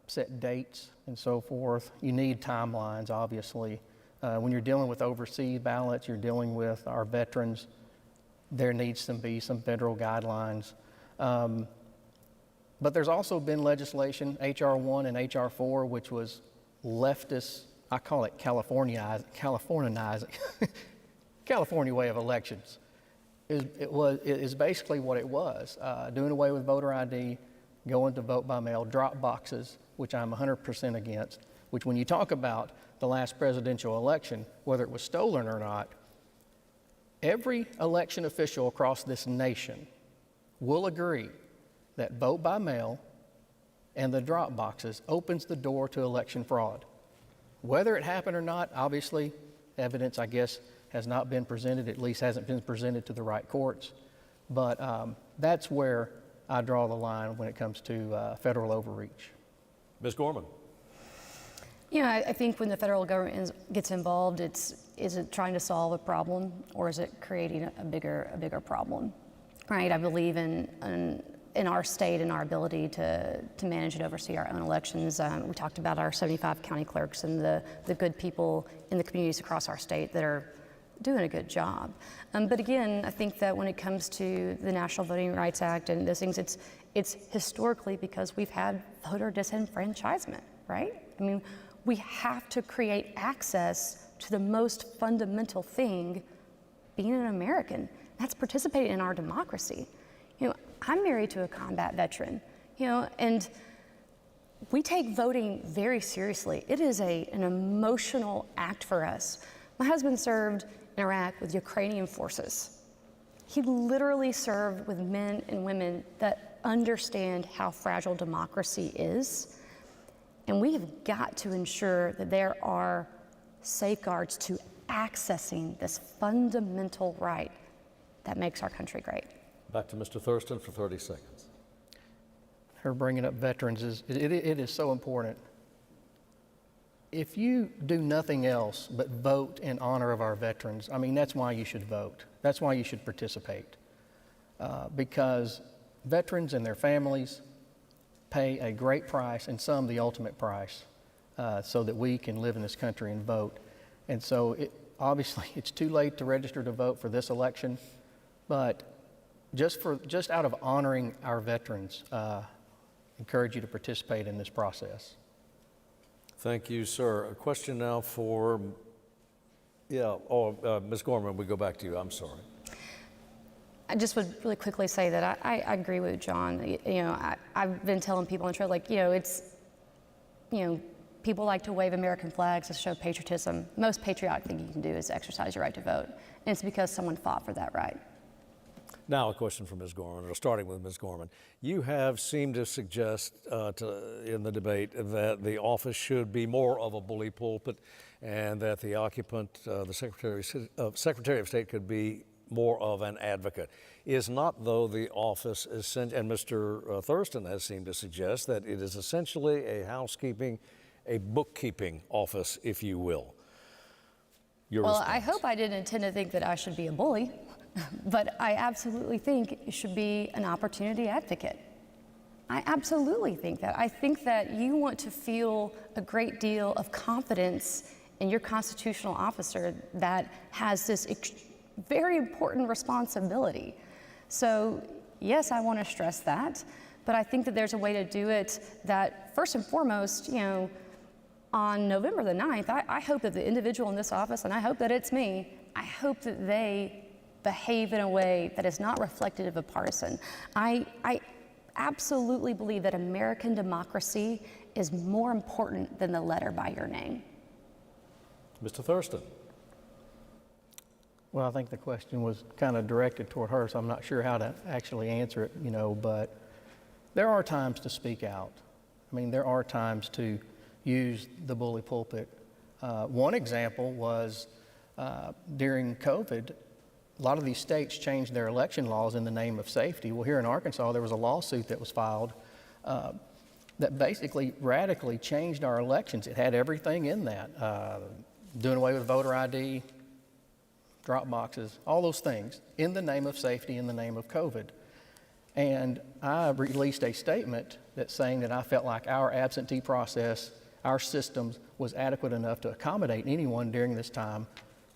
set dates and so forth. You need timelines, obviously. When you're dealing with overseas ballots, you're dealing with our veterans, there needs to be some federal guidelines. But there's also been legislation, H.R. 1 and H.R. 4, which was leftist, I call it Californianizing, California way of elections. It is basically what it was, doing away with voter ID, going to vote by mail, drop boxes, which I'm 100% against, which when you talk about the last presidential election, whether it was stolen or not, every election official across this nation will agree that vote by mail and the drop boxes opens the door to election fraud. Whether it happened or not, obviously, evidence, I guess, has not been presented, at least hasn't been presented to the right courts. But that's where I draw the line when it comes to federal overreach. Ms. Gorman. I think when the federal government gets involved, is it trying to solve a problem, or is it creating a bigger problem? Right? I believe in our state and our ability to manage and oversee our own elections. We talked about our 75 county clerks and the good people in the communities across our state that are doing a good job. But again, I think that when it comes to the National Voting Rights Act and those things, it's historically because we've had voter disenfranchisement, right? I mean, we have to create access to the most fundamental thing, being an American. That's participating in our democracy. I'm married to a combat veteran, and we take voting very seriously. It is an emotional act for us. My husband served in Iraq with Ukrainian forces. He literally served with men and women that understand how fragile democracy is. And we have got to ensure that there are safeguards to accessing this fundamental right that makes our country great. Back to Mr. Thurston for 30 seconds. Her bringing up veterans it is so important. If you do nothing else but vote in honor of our veterans, I mean, that's why you should vote. That's why you should participate. Because veterans and their families pay a great price, and some the ultimate price, so that we can live in this country and vote. And so obviously it's too late to register to vote for this election, but just out of honoring our veterans, encourage you to participate in this process. Thank you, sir. A question now for, Ms. Gorman, we go back to you. I'm sorry. I just would really quickly say that I agree with John. I've been telling people on the show, people like to wave American flags to show patriotism. Most patriotic thing you can do is exercise your right to vote. And it's because someone fought for that right. Now a question for Ms. Gorman, or starting with Ms. Gorman. You have seemed to suggest in the debate that the office should be more of a bully pulpit, and that the occupant, the Secretary of State, could be more of an advocate. Is not, though, the office, and Mr. Thurston has seemed to suggest that it is essentially a housekeeping, a bookkeeping office, if you will? Your response. I hope I didn't intend to think that I should be a bully. But I absolutely think it should be an opportunity advocate. I absolutely think that. I think that you want to feel a great deal of confidence in your constitutional officer that has this very important responsibility. So, Yes, I want to stress that, but I think that there's a way to do it that, first and foremost, on November the 9th, I hope that the individual in this office, and I hope that it's me, I hope that they behave in a way that is not reflective of partisan. I absolutely believe that American democracy is more important than the letter by your name. Mr. Thurston. Well, I think the question was kind of directed toward her, so I'm not sure how to actually answer it, but there are times to speak out. I mean, there are times to use the bully pulpit. One example was during COVID, a lot of these states changed their election laws in the name of safety. Well, here in Arkansas, there was a lawsuit that was filed that basically radically changed our elections. It had everything in that, doing away with voter ID, drop boxes, all those things in the name of safety, in the name of COVID. And I released a statement that's saying that I felt like our absentee process, our systems was adequate enough to accommodate anyone during this time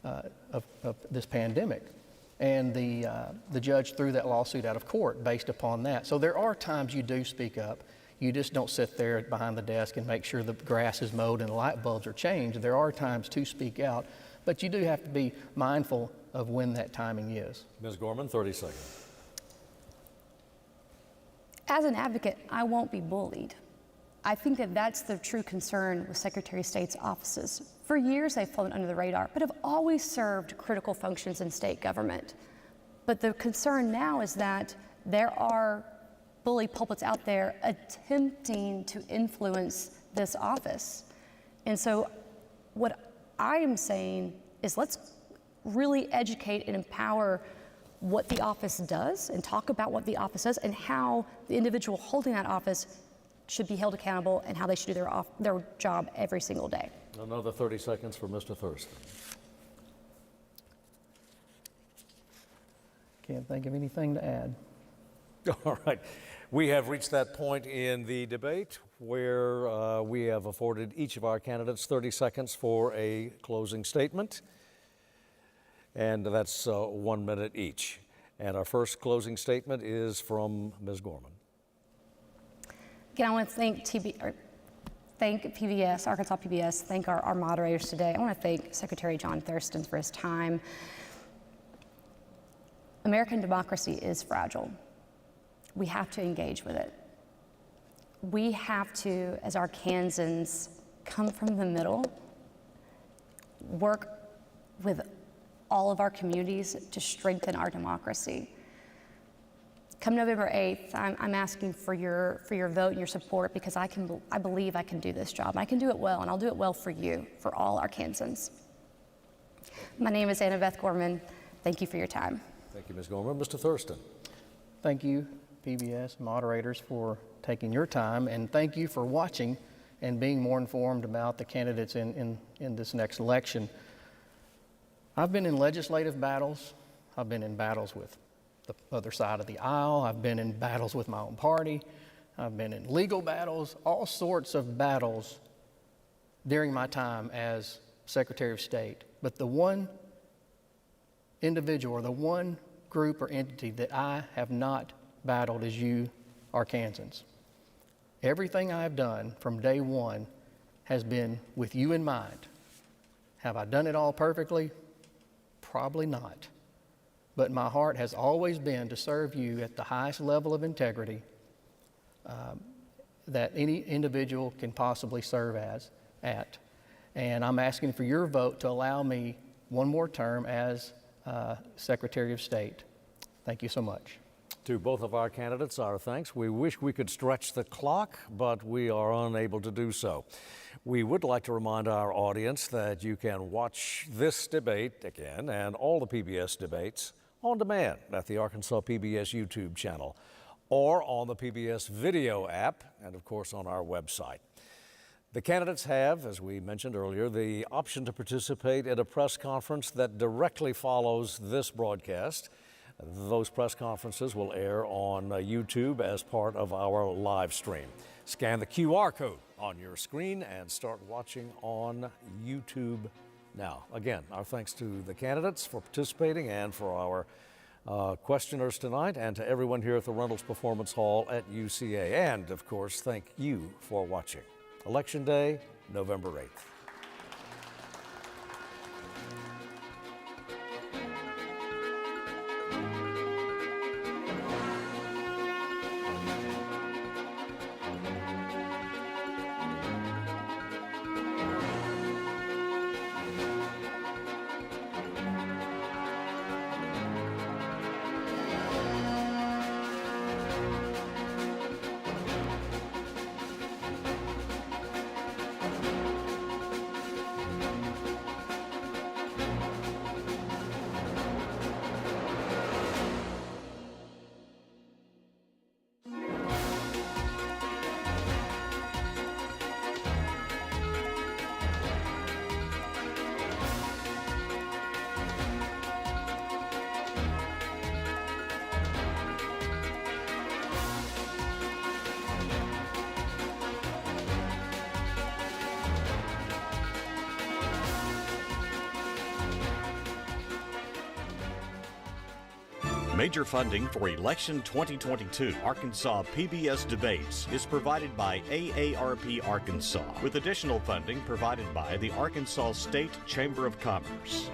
of this pandemic. And the judge threw that lawsuit out of court based upon that. So there are times you do speak up. You just don't sit there behind the desk and make sure the grass is mowed and the light bulbs are changed. There are times to speak out, but you do have to be mindful of when that timing is. Ms. Gorman, 30 seconds. As an advocate, I won't be bullied. I think that that's the true concern with Secretary of State's offices. For years, they've flown under the radar, but have always served critical functions in state government. But the concern now is that there are bully pulpits out there attempting to influence this office. And so what I am saying is let's really educate and empower what the office does and talk about what the office does and how the individual holding that office should be held accountable and how they should do their job every single day. Another 30 seconds for Mr. Thurston. Can't think of anything to add. All right. We have reached that point in the debate where we have afforded each of our candidates 30 seconds for a closing statement. And that's 1 minute each. And our first closing statement is from Ms. Gorman. Again, I want to thank PBS, Arkansas PBS, thank our moderators today. I want to thank Secretary John Thurston for his time. American democracy is fragile. We have to engage with it. We have to, as Arkansans, come from the middle, work with all of our communities to strengthen our democracy. Come November 8th, I'm asking for your vote and your support because I believe I can do this job. I can do it well, and I'll do it well for you, for all Arkansans. My name is Beth Gorman. Thank you for your time. Thank you, Ms. Gorman. Mr. Thurston. Thank you, PBS moderators, for taking your time, and thank you for watching and being more informed about the candidates in this next election. I've been in legislative battles. I've been in battles with the other side of the aisle. I've been in battles with my own party. I've been in legal battles, all sorts of battles during my time as Secretary of State. But the one individual or the one group or entity that I have not battled is you, Arkansans. Everything I've done from day one has been with you in mind. Have I done it all perfectly? Probably not. But my heart has always been to serve you at the highest level of integrity that any individual can possibly serve at. And I'm asking for your vote to allow me one more term as Secretary of State. Thank you so much. To both of our candidates, our thanks. We wish we could stretch the clock, but we are unable to do so. We would like to remind our audience that you can watch this debate again and all the PBS debates on demand at the Arkansas PBS YouTube channel or on the PBS video app and, of course, on our website. The candidates have, as we mentioned earlier, the option to participate at a press conference that directly follows this broadcast. Those press conferences will air on YouTube as part of our live stream. Scan the QR code on your screen and start watching on YouTube now. Again, our thanks to the candidates for participating and for our questioners tonight, and to everyone here at the Reynolds Performance Hall at UCA. And, of course, thank you for watching. Election Day, November 8th. Major funding for Election 2022 Arkansas PBS Debates is provided by AARP Arkansas, with additional funding provided by the Arkansas State Chamber of Commerce.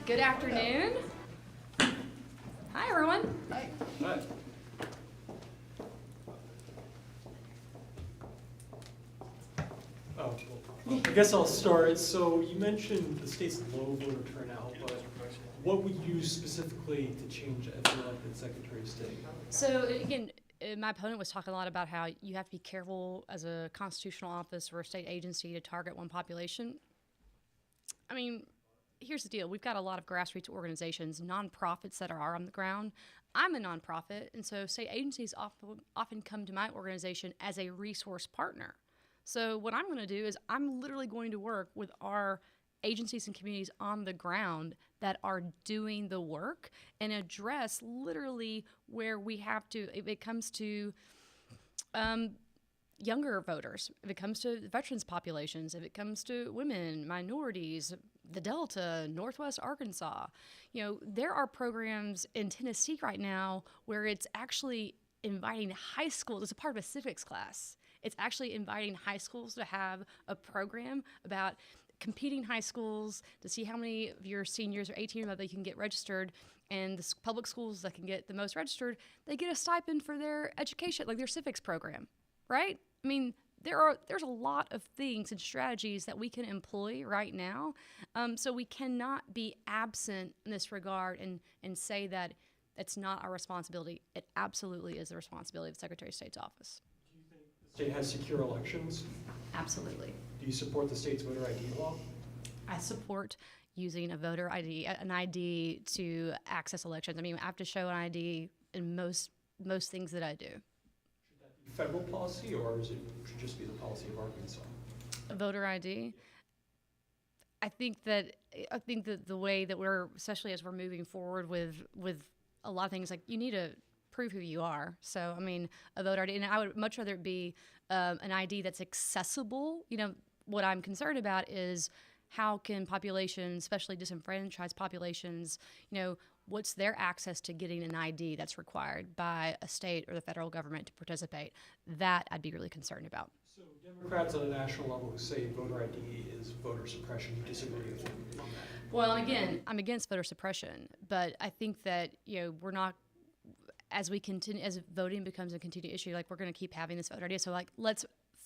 Good afternoon. Hi, everyone. Hi. Oh, well, I guess I'll start. So you mentioned the state's low voter turnout, but what would you specifically to change as elected Secretary of State? So again, my opponent was talking a lot about how you have to be careful as a constitutional office or a state agency to target one population. I mean, here's the deal. We've got a lot of grassroots organizations, nonprofits that are on the ground. I'm a nonprofit, and so state agencies often come to my organization as a resource partner. So what I'm going to do is I'm literally going to work with our agencies and communities on the ground that are doing the work and address literally where we have to, if it comes to younger voters, if it comes to veterans populations, if it comes to women, minorities, the Delta, Northwest Arkansas. You know, there are programs in Tennessee right now where it's actually inviting high schools as a part of a civics class. It's actually inviting high schools to have a program about competing high schools to see how many of your seniors or 18 or above they can get registered, and the public schools that can get the most registered, they get a stipend for their education, like their civics program, right? I mean, there's a lot of things and strategies that we can employ right now, so we cannot be absent in this regard and say that it's not our responsibility. It absolutely is the responsibility of the Secretary of State's office. Do you think the state has secure elections? Absolutely. Do you support the state's voter ID law? I support using a voter ID, an ID to access elections. I mean, I have to show an ID in most things that I do. Should that be federal policy, or should it just be the policy of Arkansas? A voter ID. I think that the way that we're, especially as we're moving forward with a lot of things, like you need to prove who you are. So, I mean, a voter ID, and I would much rather it be an ID that's accessible. You know, what I'm concerned about is how can populations, especially disenfranchised populations, you know, what's their access to getting an ID that's required by a state or the federal government to participate? That I'd be really concerned about. So Democrats on a national level who say voter ID is voter suppression, you disagree with them on that? Well, again, I'm against voter suppression, but I think that, you know, we're not, as we continue, as voting becomes a continued issue, like we're going to keep having this voter ID. So like, let's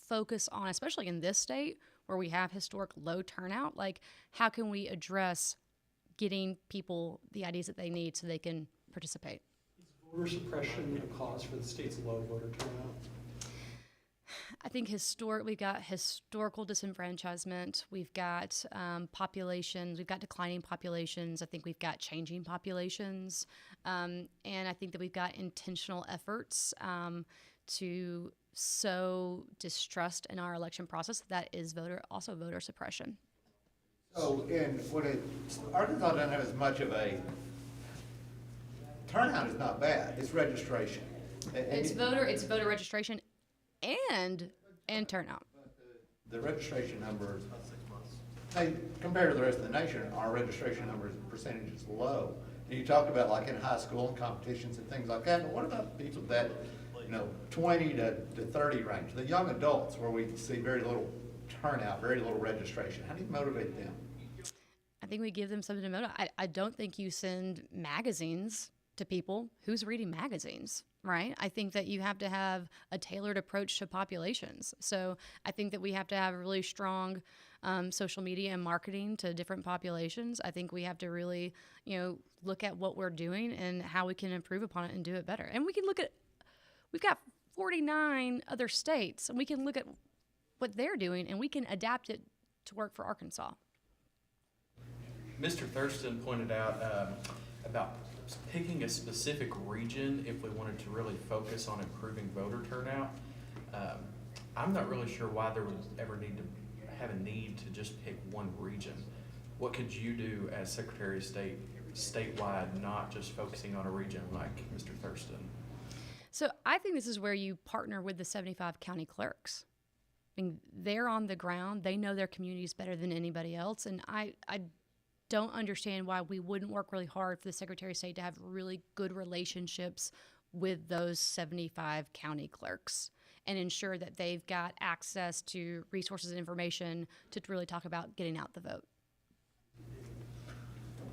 focus on, especially in this state where we have historic low turnout, like how can we address getting people the IDs that they need so they can participate? Is voter suppression a cause for the state's low voter turnout? I think we've got historical disenfranchisement. We've got populations. We've got declining populations. I think we've got changing populations. And I think that we've got intentional efforts to sow distrust in our election process. That is also voter suppression. So, Arkansas doesn't have as much of a turnout. Is not bad. It's registration. It's voter registration and turnout. The registration numbers, compared to the rest of the nation, our registration numbers percentage is low. And you talk about like in high school and competitions and things like that, but what about people that, 20 to 30 range, the young adults where we see very little turnout, very little registration? How do you motivate them? I think we give them something to motivate. I don't think you send magazines to people. Who's reading magazines, right? I think that you have to have a tailored approach to populations. So I think that we have to have really strong social media and marketing to different populations. I think we have to really, look at what we're doing and how we can improve upon it and do it better. And we can look at, we've got 49 other states, and we can look at what they're doing and we can adapt it to work for Arkansas. Mr. Thurston pointed out about picking a specific region if we wanted to really focus on improving voter turnout. I'm not really sure why there would ever need to have a need to just pick one region. What could you do as Secretary of State statewide, not just focusing on a region like Mr. Thurston? So I think this is where you partner with the 75 county clerks. I mean, they're on the ground. They know their communities better than anybody else. And I don't understand why we wouldn't work really hard for the Secretary of State to have really good relationships with those 75 county clerks and ensure that they've got access to resources and information to really talk about getting out the vote.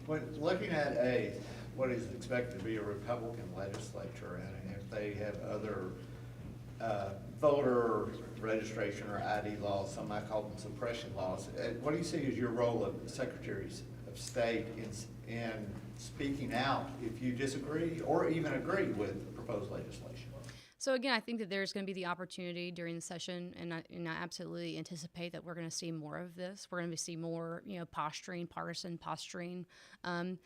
When looking at what is expected to be a Republican legislature, and if they have other voter registration or ID laws, some might call them suppression laws, what do you see as your role of secretaries of state in speaking out if you disagree or even agree with proposed legislation? So again, I think that there's going to be the opportunity during the session, and I absolutely anticipate that we're going to see more of this. We're going to see more, posturing, partisan posturing, and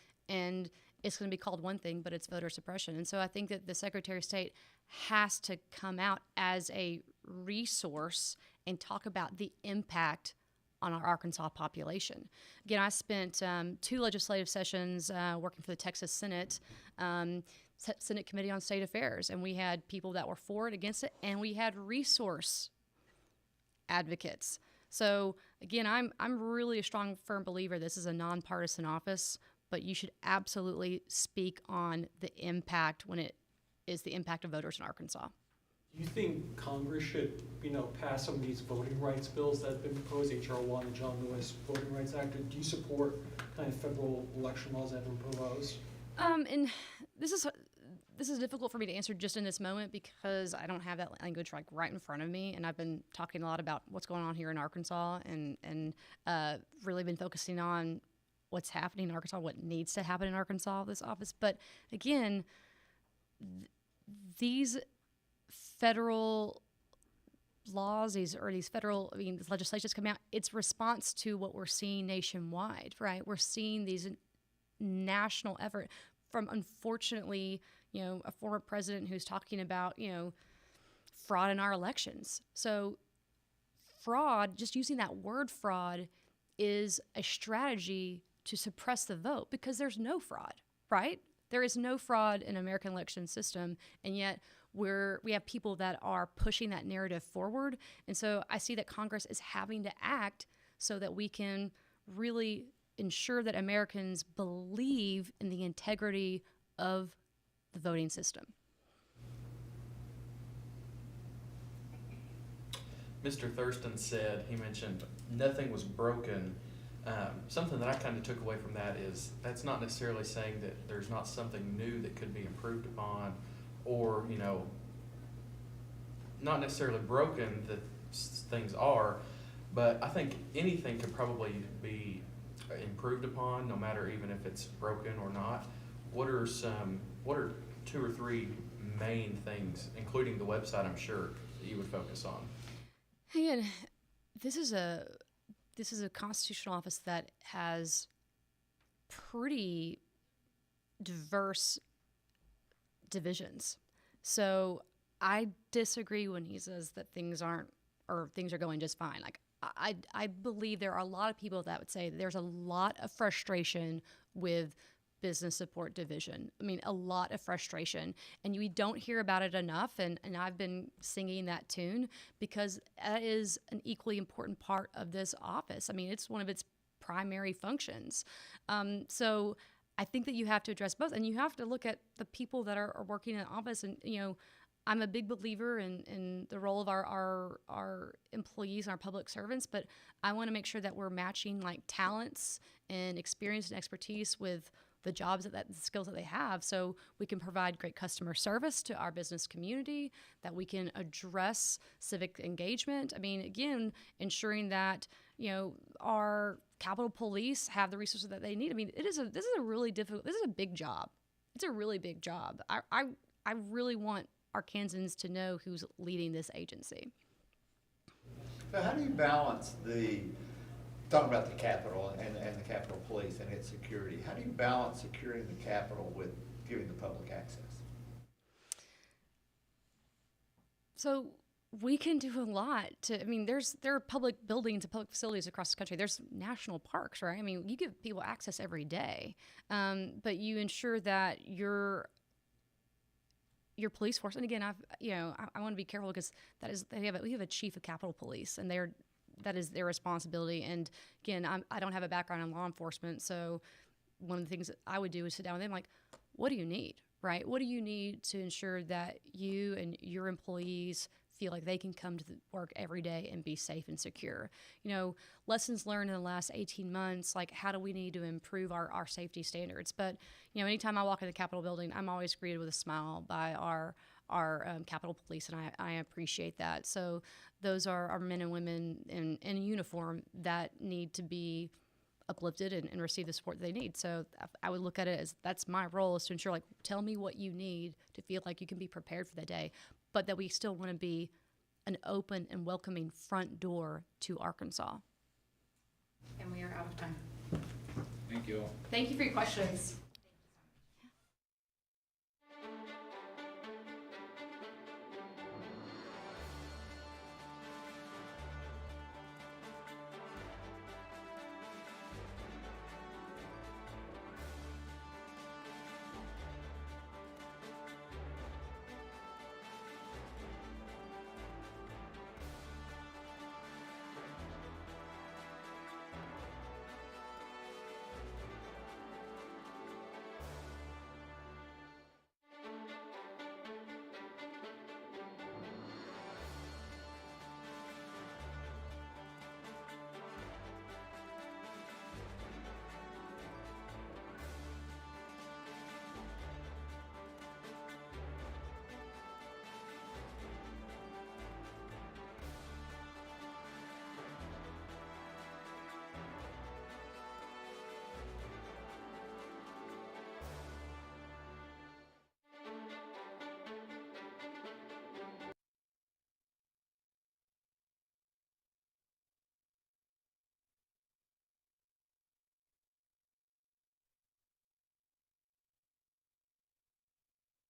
it's going to be called one thing, but it's voter suppression. And so I think that the Secretary of State has to come out as a resource and talk about the impact on our Arkansas population. Again, I spent 2 legislative sessions working for the Texas Senate, Senate Committee on State Affairs, and we had people that were for it, against it, and we had resource advocates. So again, I'm really a strong, firm believer this is a nonpartisan office, but you should absolutely speak on the impact when it is the impact of voters in Arkansas. Do you think Congress should, pass some of these voting rights bills that have been proposed, H.R. 1, the John Lewis Voting Rights Act? Do you support kind of federal election laws that have been proposed? And this is difficult for me to answer just in this moment because I don't have that language right in front of me, and I've been talking a lot about what's going on here in Arkansas, and really been focusing on what's happening in Arkansas, what needs to happen in Arkansas, this office. But again, these federal laws, these federal, this legislation that's coming out, it's response to what we're seeing nationwide, right? We're seeing these national effort from, unfortunately, a former president who's talking about, fraud in our elections. So fraud, just using that word fraud, is a strategy to suppress the vote because there's no fraud, right? There is no fraud in American election system, and yet we have people that are pushing that narrative forward. And so I see that Congress is having to act so that we can really ensure that Americans believe in the integrity of the voting system. Mr. Thurston said, he mentioned nothing was broken. Something that I kind of took away from that is that's not necessarily saying that there's not something new that could be improved upon, or, not necessarily broken that things are, but I think anything could probably be improved upon, no matter even if it's broken or not. What are 2 or 3 main things, including the website, I'm sure, that you would focus on? Again, this is a constitutional office that has pretty diverse divisions. So I disagree when he says that things are going just fine. Like, I believe there are a lot of people that would say there's a lot of frustration with business support division. I mean, a lot of frustration, and we don't hear about it enough, and I've been singing that tune because that is an equally important part of this office. I mean, it's one of its primary functions. So I think that you have to address both, and you have to look at the people that are working in the office. And, I'm a big believer in the role of our employees and our public servants, but I want to make sure that we're matching talents and experience and expertise with the jobs the skills that they have, so we can provide great customer service to our business community, that we can address civic engagement. I mean, again, ensuring that our Capitol Police have the resources that they need. I mean, this is a really difficult. This is a big job. It's a really big job. I really want Arkansans to know who's leading this agency. So how do you balance talking about the Capitol and the Capitol Police and its security, how do you balance securing the Capitol with giving the public access? So we can do a lot there are public buildings and public facilities across the country. There's national parks, right? I mean, you give people access every day, but you ensure that your police force, and again, I want to be careful because we have a chief of Capitol Police, and that is their responsibility. And again, I don't have a background in law enforcement, so one of the things that I would do is sit down with them, like, what do you need, right? What do you need to ensure that you and your employees feel like they can come to work every day and be safe and secure. You know, lessons learned in the last 18 months, like how do we need to improve our safety standards? But, you know, anytime I walk in the Capitol building, I'm always greeted with a smile by our Capitol Police, and I appreciate that. So those are our men and women in uniform that need to be uplifted and receive the support that they need. So I would look at it as that's my role, is to ensure, like, tell me what you need to feel like you can be prepared for the day, but that we still want to be an open and welcoming front door to Arkansas. And we are out of time. Thank you all. Thank you for your questions.